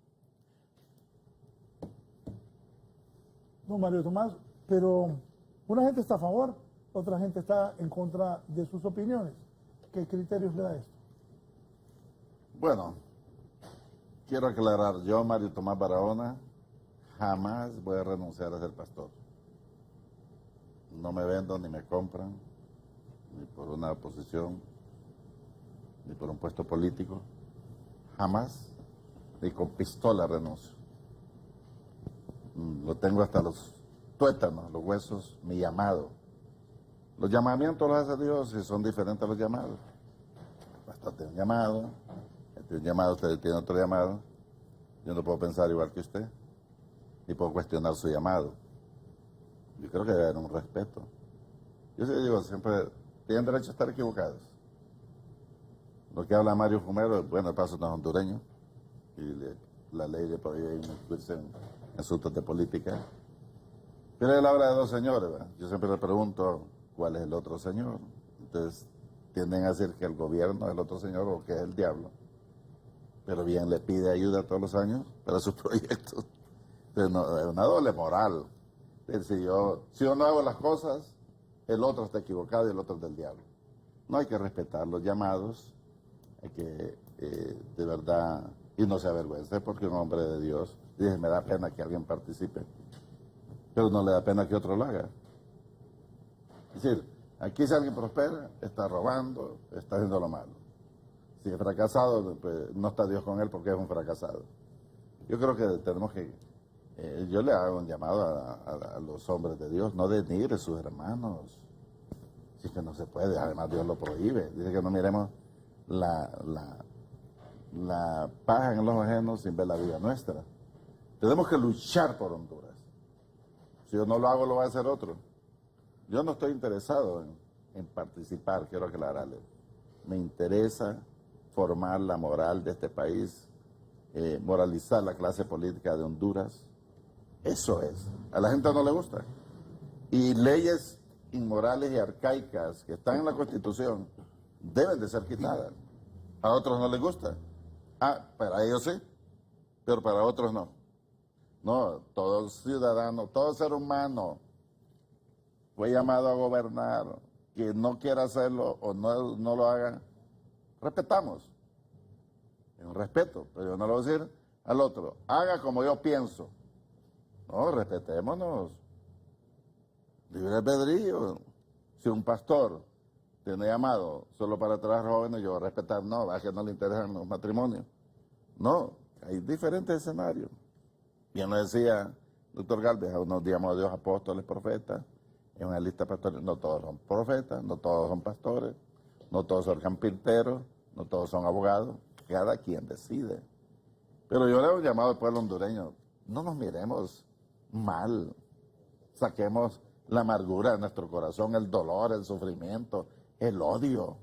Don Mario Tomás, pero una gente está a favor, otra gente está en contra de sus opiniones. ¿Qué criterios le da esto? Bueno, quiero aclarar, yo, Mario Tomás Barahona, jamás voy a renunciar a ser pastor. No me vendo ni me compran, ni por una posición, ni por un puesto político. Jamás, ni con pistola renuncio. lo tengo hasta los tuétanos, los huesos, mi llamado. Los llamamientos los hace Dios y son diferentes a los llamados. El pastor tiene un llamado, él tiene un llamado, usted tiene otro llamado. Yo no puedo pensar igual que usted, ni puedo cuestionar su llamado. Yo creo que debe haber un respeto. Yo sí digo, siempre tienen derecho a estar equivocados. Lo que habla Mario Fumero, bueno, el paso no es hondureño, y la ley le prohíbe incluirse en asuntos de política. Pero él habla de dos señores, ¿verdad? Yo siempre le pregunto, ¿cuál es el otro señor? Entonces, tienden a decir que el gobierno es el otro señor o que es el diablo. Pero bien le pide ayuda todos los años para sus proyectos. Entonces, no, es una doble moral. Si yo no hago las cosas, el otro está equivocado y el otro es del diablo. No, hay que respetar los llamados, hay que, de verdad, y no se avergüence, porque un hombre de Dios, dice, me da pena que alguien participe, pero no le da pena que otro lo haga. Es decir, aquí si alguien prospera, está robando, está haciendo lo malo. Si es fracasado, pues no está Dios con él porque es un fracasado. Yo creo que tenemos que, yo le hago un llamado a los hombres de Dios, no denigre a sus hermanos. Si es que no se puede, además Dios lo prohíbe. Dice que no miremos la paja en los ajenos sin ver la vida nuestra. Tenemos que luchar por Honduras. Si yo no lo hago, lo va a hacer otro. Yo no estoy interesado en participar, quiero aclararle. Me interesa formar la moral de este país, moralizar la clase política de Honduras. Eso es. A la gente no le gusta. Y leyes inmorales y arcaicas que están en la Constitución deben de ser quitadas. A otros no les gusta. Para ellos sí, pero para otros no. No, todo ciudadano, todo ser humano fue llamado a gobernar. Quien no quiera hacerlo o no lo haga, respetamos. Es un respeto, pero yo no le voy a decir al otro, haga como yo pienso. No, respetémonos. Libre albedrío. Si un pastor tiene llamado solo para traer jóvenes, yo voy a respetar, no, a que no le interesan los matrimonios. No, hay diferentes escenarios. Bien lo decía doctor Galvez, unos llamamos a Dios apóstoles, profetas, en una lista pastoral. No todos son profetas, no todos son pastores, no todos son carpinteros, no todos son abogados, cada quien decide. Pero yo le hago un llamado al pueblo hondureño, no nos miremos mal, saquemos la amargura de nuestro corazón, el dolor, el sufrimiento, el odio.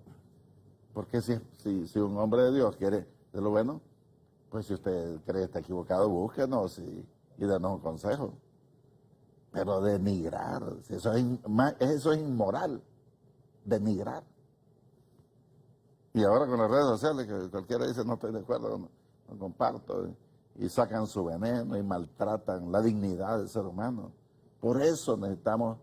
Porque si un hombre de Dios quiere de lo bueno, pues si usted cree que está equivocado, búsquenos y denos un consejo. Pero denigrar, eso es inmoral, denigrar. Y ahora con las redes sociales, que cualquiera dice no estoy de acuerdo, no comparto, y sacan su veneno y maltratan la dignidad del ser humano. Por eso necesitamos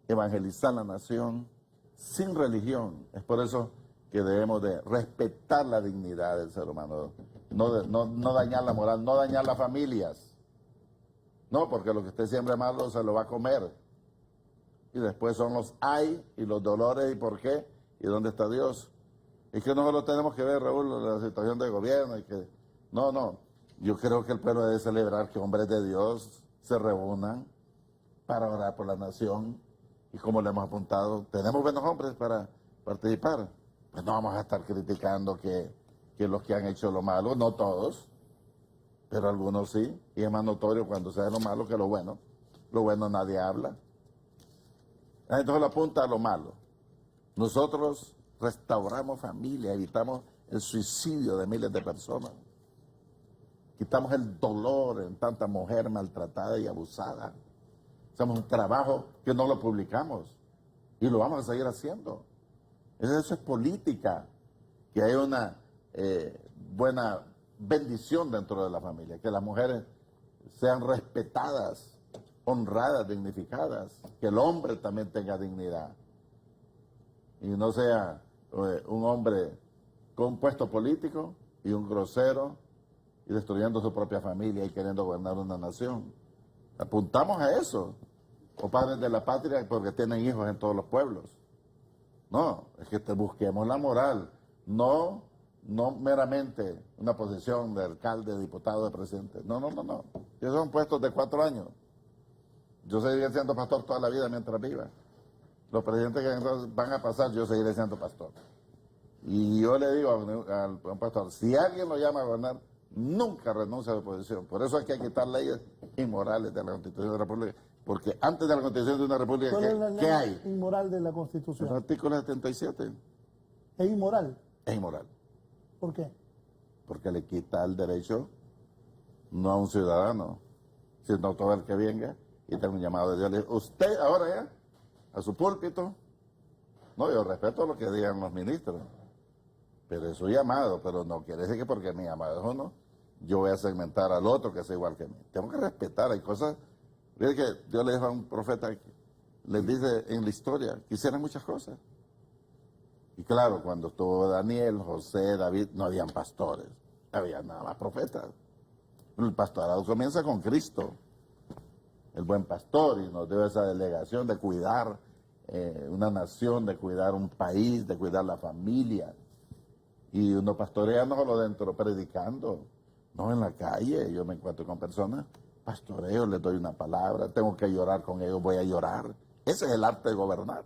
evangelizar la nación sin religión. Es por eso que debemos de respetar la dignidad del ser humano, no dañar la moral, no dañar las familias. No, porque lo que usted siembra malo se lo va a comer. Y después son los ay y los dolores y por qué y dónde está Dios. Es que nosotros tenemos que ver, Raúl, la situación del gobierno y que no. Yo creo que el pueblo debe celebrar que hombres de Dios se reúnan para orar por la nación. Y como le hemos apuntado, tenemos buenos hombres para participar. Pues no vamos a estar criticando que los que han hecho lo malo, no todos, pero algunos sí. Y es más notorio cuando se hace lo malo que lo bueno. Lo bueno nadie habla. La gente solo apunta a lo malo. Nosotros restauramos familia, evitamos el suicidio de miles de personas. Quitamos el dolor en tanta mujer maltratada y abusada. Hacemos un trabajo que no lo publicamos y lo vamos a seguir haciendo. Eso es política, que hay una buena bendición dentro de la familia, que las mujeres sean respetadas, honradas, dignificadas, que el hombre también tenga dignidad y no sea un hombre con un puesto político y un grosero y destruyendo su propia familia y queriendo gobernar una nación. Apuntamos a eso, o padres de la patria porque tienen hijos en todos los pueblos. No, es que busquemos la moral, no meramente una posición de alcalde, de diputado, de presidente. No. Esos son puestos de 4 años. Yo seguiré siendo pastor toda la vida mientras viva. Los presidentes que van a pasar, yo seguiré siendo pastor. Y yo le digo a un pastor, si alguien lo llama a gobernar, nunca renuncia a la oposición. Por eso hay que quitar leyes inmorales de la Constitución de la República. Porque antes de la Constitución de una República, ¿cuál es la ¿qué ley hay? inmoral de la El Constitución? artículo 77 ¿Es inmoral? es inmoral. ¿Por qué? Porque le quita el derecho no a un ciudadano, sino a todo el que venga y tenga un llamado de Dios. Le dice, usted ahora ya, a su púlpito, no, yo respeto lo que digan los ministros, pero es su llamado, pero no quiere decir que porque mi llamado es uno, yo voy a segmentar al otro que sea igual que mí. Tengo que respetar, hay cosas, fíjate que Dios le dijo a un profeta, les dice en la historia, que hicieran muchas cosas. Y claro, cuando estuvo Daniel, José, David, no habían pastores, había nada más profetas. El pastorado comienza con Cristo, el buen pastor, y nos dio esa delegación de cuidar una nación, de cuidar un país, de cuidar la familia. Y uno pastorea no solo dentro predicando, no en la calle. Yo me encuentro con personas, pastoreo, les doy una palabra, tengo que llorar con ellos, voy a llorar. Ese es el arte de gobernar.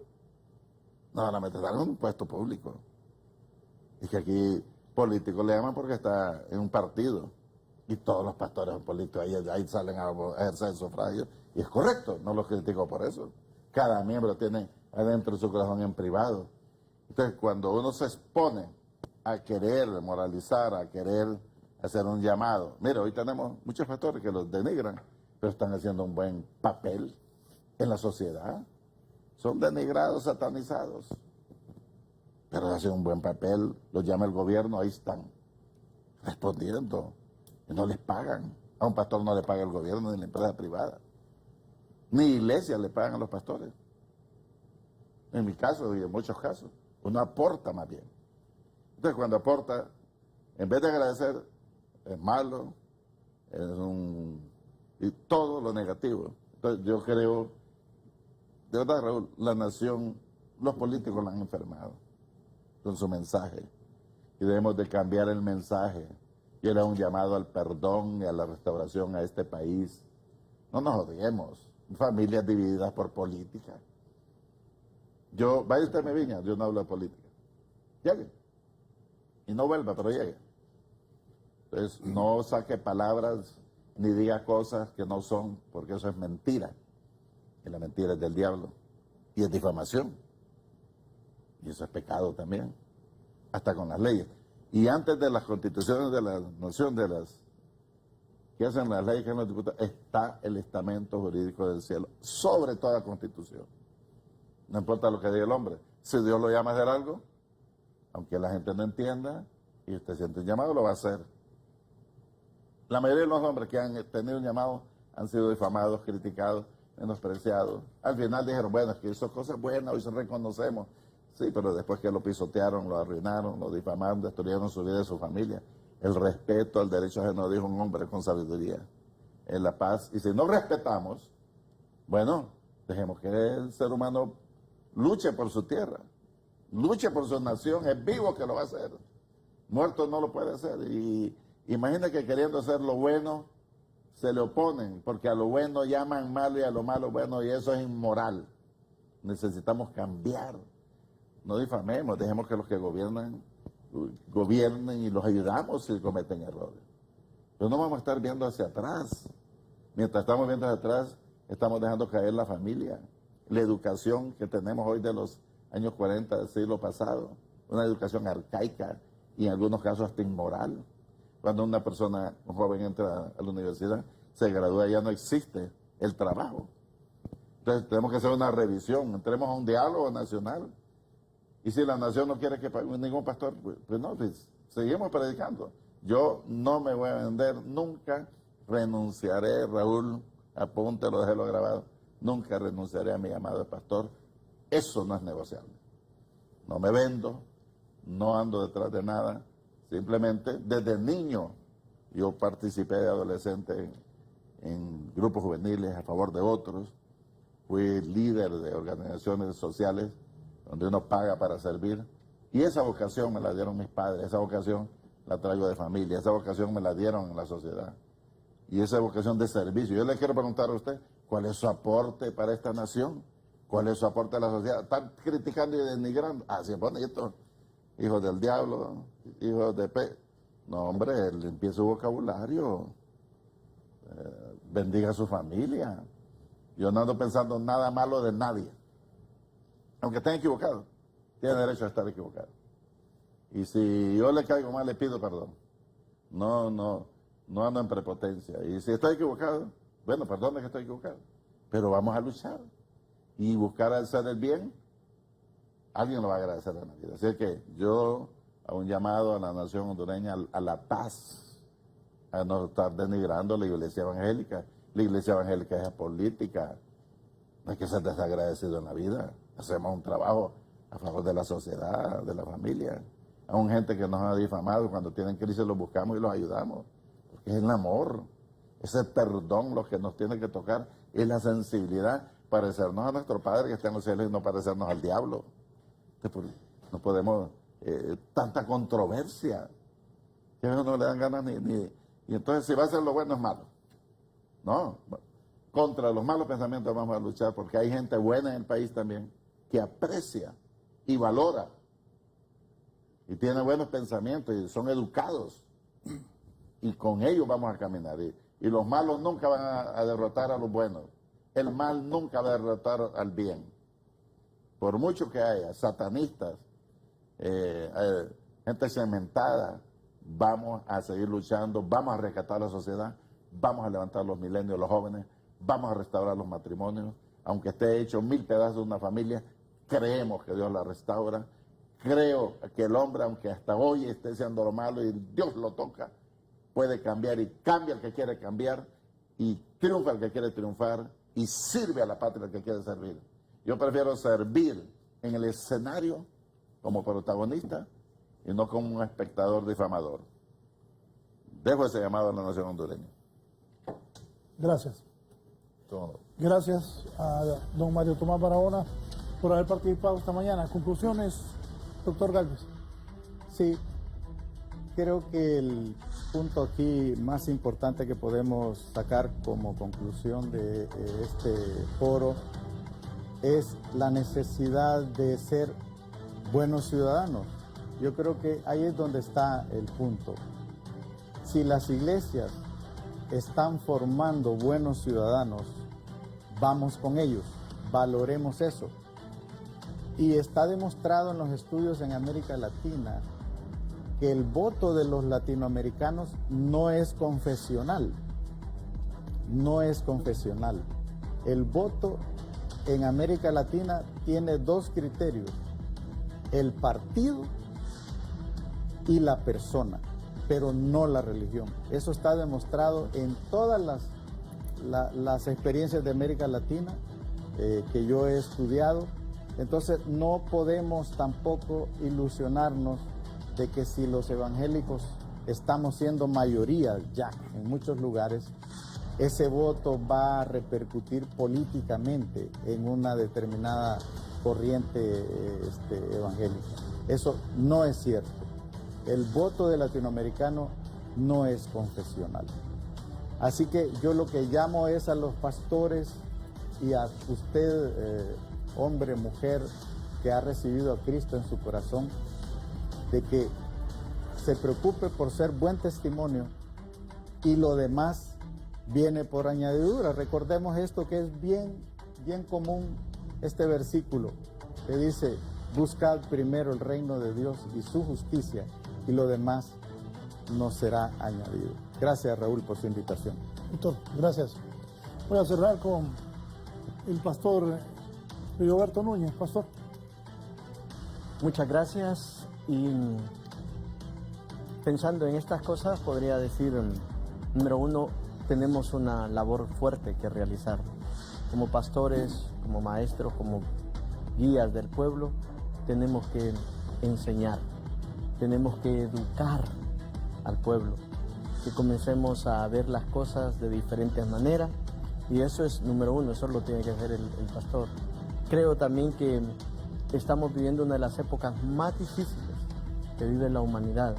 No solamente estar en un puesto público. Y que aquí político le llaman porque está en un partido. Y todos los pastores son políticos, ahí salen a ejercer el sufragio. Y es correcto, no los critico por eso. Cada miembro tiene adentro su corazón en privado. Entonces, cuando uno se expone a querer moralizar, a querer hacer un llamado. Mira, hoy tenemos muchos pastores que los denigran, pero están haciendo un buen papel en la sociedad. Son denigrados, satanizados, pero hacen un buen papel, los llama el gobierno, ahí están, respondiendo, y no les pagan. A un pastor no le paga el gobierno ni la empresa privada, ni iglesias le pagan a los pastores. En mi caso y en muchos casos, uno aporta más bien. Entonces cuando aporta, en vez de agradecer, es malo, y todo lo negativo. Entonces yo creo, de verdad, Raúl, la nación, los políticos la han enfermado con su mensaje. Y debemos de cambiar el mensaje. Y era un llamado al perdón y a la restauración a este país. No nos odiemos. Familias divididas por política. Vaya usted a mi viña, yo no hablo de política. Llegue. Y no vuelva, pero llegue. Entonces, no saque palabras ni diga cosas que no son, porque eso es mentira. Y la mentira es del diablo. Y es difamación. Y eso es pecado también. Hasta con las leyes. Y antes de las constituciones de la nación, que hacen las leyes que hacen los diputados, está el estamento jurídico del cielo sobre toda constitución. No importa lo que diga el hombre. Si Dios lo llama a hacer algo, aunque la gente no entienda, y usted siente un llamado, lo va a hacer. La mayoría de los hombres que han tenido un llamado han sido difamados, criticados, menospreciados. Al final dijeron, bueno, es que hizo cosas buenas, hoy se reconocemos. Sí, pero después que lo pisotearon, lo arruinaron, lo difamaron, destruyeron su vida y su familia. El respeto al derecho ajeno, dijo un hombre con sabiduría, en la paz. Y si no respetamos, bueno, dejemos que el ser humano luche por su tierra, luche por su nación, es vivo que lo va a hacer. Muerto no lo puede hacer. Y imagina que queriendo hacer lo bueno, se le oponen, porque a lo bueno llaman malo y a lo malo bueno, y eso es inmoral. Necesitamos cambiar. No difamemos, dejemos que los que gobiernen y los ayudamos si cometen errores. Pero no vamos a estar viendo hacia atrás. Mientras estamos viendo hacia atrás, estamos dejando caer la familia, la educación que tenemos hoy de los años 40 del siglo pasado, una educación arcaica y en algunos casos hasta inmoral. Cuando una persona, un joven entra a la universidad, se gradúa, ya no existe el trabajo. Entonces tenemos que hacer una revisión, entremos a un diálogo nacional. Y si la nación no quiere que ningún pastor, pues no, pues seguimos predicando. Yo no me voy a vender, nunca renunciaré, Raúl, apúntelo, déjelo grabado, nunca renunciaré a mi llamado de pastor. Eso no es negociable. No me vendo, no ando detrás de nada, simplemente desde niño yo participé de adolescente en grupos juveniles a favor de otros, fui líder de organizaciones sociales donde uno paga para servir, y esa vocación me la dieron mis padres, esa vocación la traigo de familia, esa vocación me la dieron en la sociedad, y esa vocación de servicio. Yo le quiero preguntar a usted, ¿Cuál es su aporte para esta nación? ¿Cuál es su aporte a la sociedad? Están criticando y denigrando. Así es bonito. Hijos del diablo, hijos de No, hombre, limpie su vocabulario. Bendiga a su familia. Yo no ando pensando nada malo de nadie. Aunque estén equivocados, tiene derecho a estar equivocado. Y si yo le caigo mal, le pido perdón. No ando en prepotencia. Y si estoy equivocado, bueno, perdone que estoy equivocado. Pero vamos a luchar y buscar hacer el bien. Alguien lo va a agradecer en la vida. Así que yo hago un llamado a la nación hondureña a la paz, a no estar denigrando la iglesia evangélica. La iglesia evangélica es política. No hay que ser desagradecido en la vida. Hacemos un trabajo a favor de la sociedad, de la familia. A gente que nos ha difamado, cuando tienen crisis los buscamos y los ayudamos. Porque es el amor, ese perdón lo que nos tiene que tocar, es la sensibilidad, parecernos a nuestro Padre que está en los cielos y no parecernos al diablo. No podemos, tanta controversia, que a uno no le dan ganas y entonces si va a hacer lo bueno es malo. No, contra los malos pensamientos vamos a luchar, porque hay gente buena en el país también, que aprecia y valora, y tiene buenos pensamientos, y son educados, y con ellos vamos a caminar, y los malos nunca van a derrotar a los buenos, el mal nunca va a derrotar al bien, por mucho que haya satanistas, gente cementada, vamos a seguir luchando, vamos a rescatar la sociedad, vamos a levantar los milenios, los jóvenes, vamos a restaurar los matrimonios, aunque esté hecho 1000 pedazos de una familia, creemos que Dios la restaura, creo que el hombre, aunque hasta hoy esté siendo lo malo y Dios lo toca, puede cambiar y cambia el que quiere cambiar y triunfa el que quiere triunfar y sirve a la patria el que quiere servir. Yo prefiero servir en el escenario como protagonista y no como un espectador difamador. Dejo ese llamado a la nación hondureña. Gracias. Todo. Gracias a don Mario Tomás Barahona por haber participado esta mañana. Conclusiones, doctor Gálvez. Sí, creo que el punto aquí más importante que podemos sacar como conclusión de este foro es la necesidad de ser buenos ciudadanos. Yo creo que ahí es donde está el punto. Si las iglesias están formando buenos ciudadanos, vamos con ellos, valoremos eso. Y está demostrado en los estudios en América Latina que el voto de los latinoamericanos no es confesional. No es confesional. El voto en América Latina tiene 2 criterios: el partido y la persona, pero no la religión. Eso está demostrado en todas las experiencias de América Latina que yo he estudiado. Entonces no podemos tampoco ilusionarnos de que si los evangélicos estamos siendo mayoría ya en muchos lugares, ese voto va a repercutir políticamente en una determinada corriente evangélica. Eso no es cierto. El voto del latinoamericano no es confesional. Así que yo lo que llamo es a los pastores y a usted, hombre, mujer, que ha recibido a Cristo en su corazón, de que se preocupe por ser buen testimonio y lo demás viene por añadidura. Recordemos esto que es bien común, este versículo que dice: buscad primero el reino de Dios y su justicia, y lo demás nos será añadido. Gracias, Raúl, por su invitación. Doctor, gracias. Voy a cerrar con el pastor Rigoberto Núñez. Pastor. Muchas gracias. Y pensando en estas cosas, podría decir, número 1, tenemos una labor fuerte que realizar. Como pastores, como maestros, como guías del pueblo, tenemos que enseñar, tenemos que educar al pueblo, que comencemos a ver las cosas de diferentes maneras, y eso es número 1, eso lo tiene que hacer el pastor. Creo también que estamos viviendo una de las épocas más difíciles que vive la humanidad,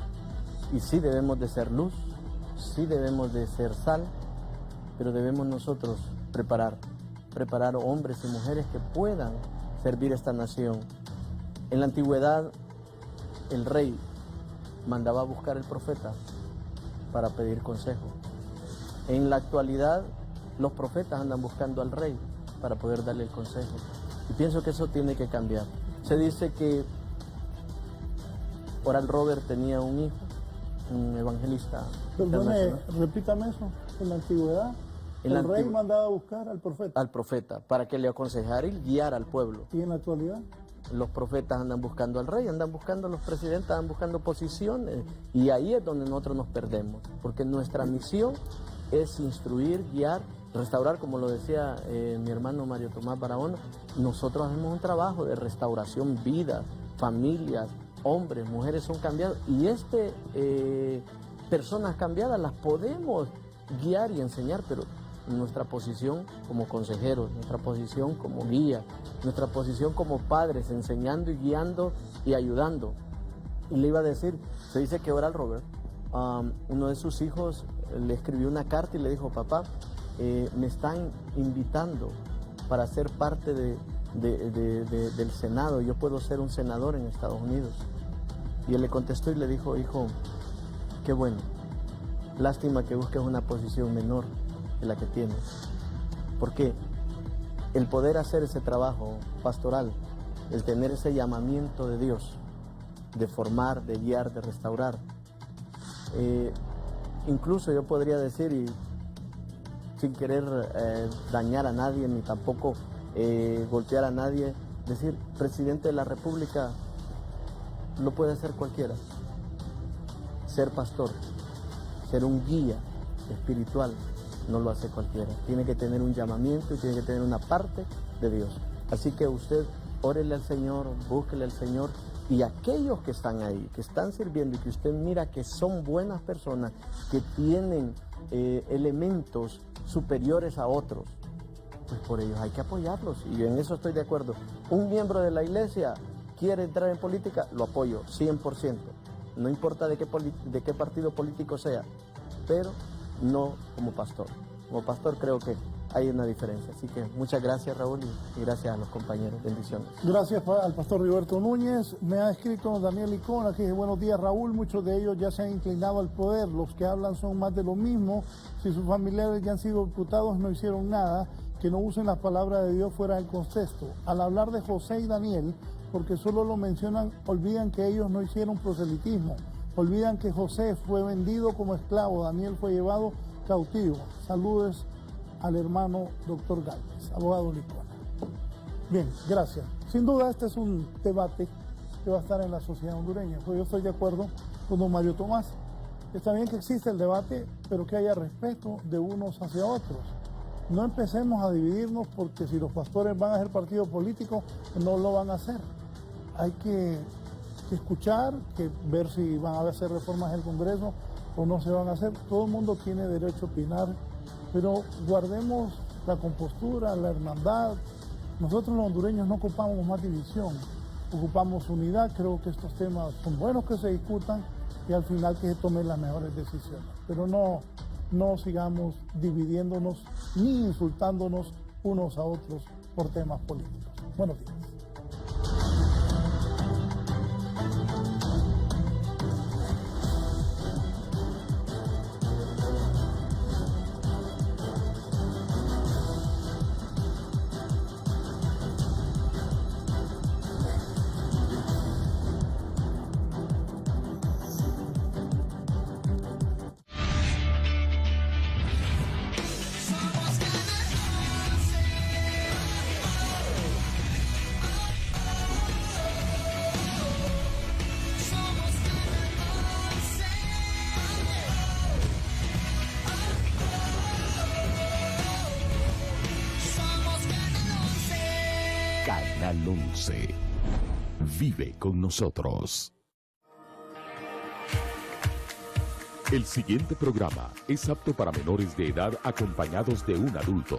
y sí debemos de ser luz, sí debemos de ser sal, pero debemos nosotros preparar preparar hombres y mujeres que puedan servir a esta nación. En la antigüedad, el rey mandaba a buscar al profeta para pedir consejo. En la actualidad, los profetas andan buscando al rey para poder darle el consejo. Y pienso que eso tiene que cambiar. Se dice que Oral Robert tenía un hijo, un evangelista. Perdone, repítame eso. En la antigüedad, el rey mandaba a buscar al profeta. Al profeta, para que le aconsejara y guiara al pueblo. ¿Y en la actualidad? Los profetas andan buscando al rey, andan buscando a los presidentes, andan buscando posiciones. Y ahí es donde nosotros nos perdemos. Porque nuestra misión es instruir, guiar, restaurar, como lo decía mi hermano Mario Tomás Barahona. Nosotros hacemos un trabajo de restauración, vidas, familias, hombres, mujeres son cambiados. Y personas cambiadas las podemos guiar y enseñar, pero nuestra posición como consejeros, nuestra posición como guía, nuestra posición como padres, enseñando y guiando y ayudando. Y le iba a decir, se dice que Oral Robert, uno de sus hijos le escribió una carta y le dijo: papá, me están invitando para ser parte del Senado, yo puedo ser un senador en Estados Unidos. Y él le contestó y le dijo: hijo, qué bueno, lástima que busques una posición menor de la que tienes, porque el poder hacer ese trabajo pastoral, el tener ese llamamiento de Dios, de formar, de guiar, de restaurar, incluso yo podría decir, y sin querer dañar a nadie, ni tampoco golpear a nadie, decir, presidente de la República lo puede hacer cualquiera. Ser pastor, ser un guía espiritual, no lo hace cualquiera. Tiene que tener un llamamiento y tiene que tener una parte de Dios. Así que usted órele al Señor, búsquele al Señor, y aquellos que están ahí, que están sirviendo y que usted mira que son buenas personas, que tienen elementos superiores a otros, pues por ellos hay que apoyarlos, y en eso estoy de acuerdo. Un miembro de la iglesia quiere entrar en política, lo apoyo 100%, no importa de qué partido político sea, pero no como pastor. Como pastor creo que hay una diferencia. Así que muchas gracias, Raúl, y gracias a los compañeros. Bendiciones. Gracias al pastor Roberto Núñez. Me ha escrito Daniel Icona que dice: buenos días, Raúl, muchos de ellos ya se han inclinado al poder, los que hablan son más de lo mismo. Si sus familiares ya han sido diputados no hicieron nada, que no usen las palabras de Dios fuera del contexto. Al hablar de José y Daniel, porque solo lo mencionan, olvidan que ellos no hicieron proselitismo, olvidan que José fue vendido como esclavo, Daniel fue llevado cautivo. Saludos al hermano doctor Galvez, abogado Licona. Bien, gracias. Sin duda este es un debate que va a estar en la sociedad hondureña. Pues yo estoy de acuerdo con don Mario Tomás. Está bien que existe el debate, pero que haya respeto de unos hacia otros. No empecemos a dividirnos, porque si los pastores van a hacer partido político, no lo van a hacer. Hay que escuchar, que ver si van a hacer reformas en el Congreso o no se van a hacer. Todo el mundo tiene derecho a opinar, pero guardemos la compostura, la hermandad. Nosotros los hondureños no ocupamos más división, ocupamos unidad. Creo que estos temas son buenos que se discutan y al final que se tomen las mejores decisiones. Pero no sigamos dividiéndonos ni insultándonos unos a otros por temas políticos. Buenos días. Canal 11. Vive con nosotros. El siguiente programa es apto para menores de edad acompañados de un adulto.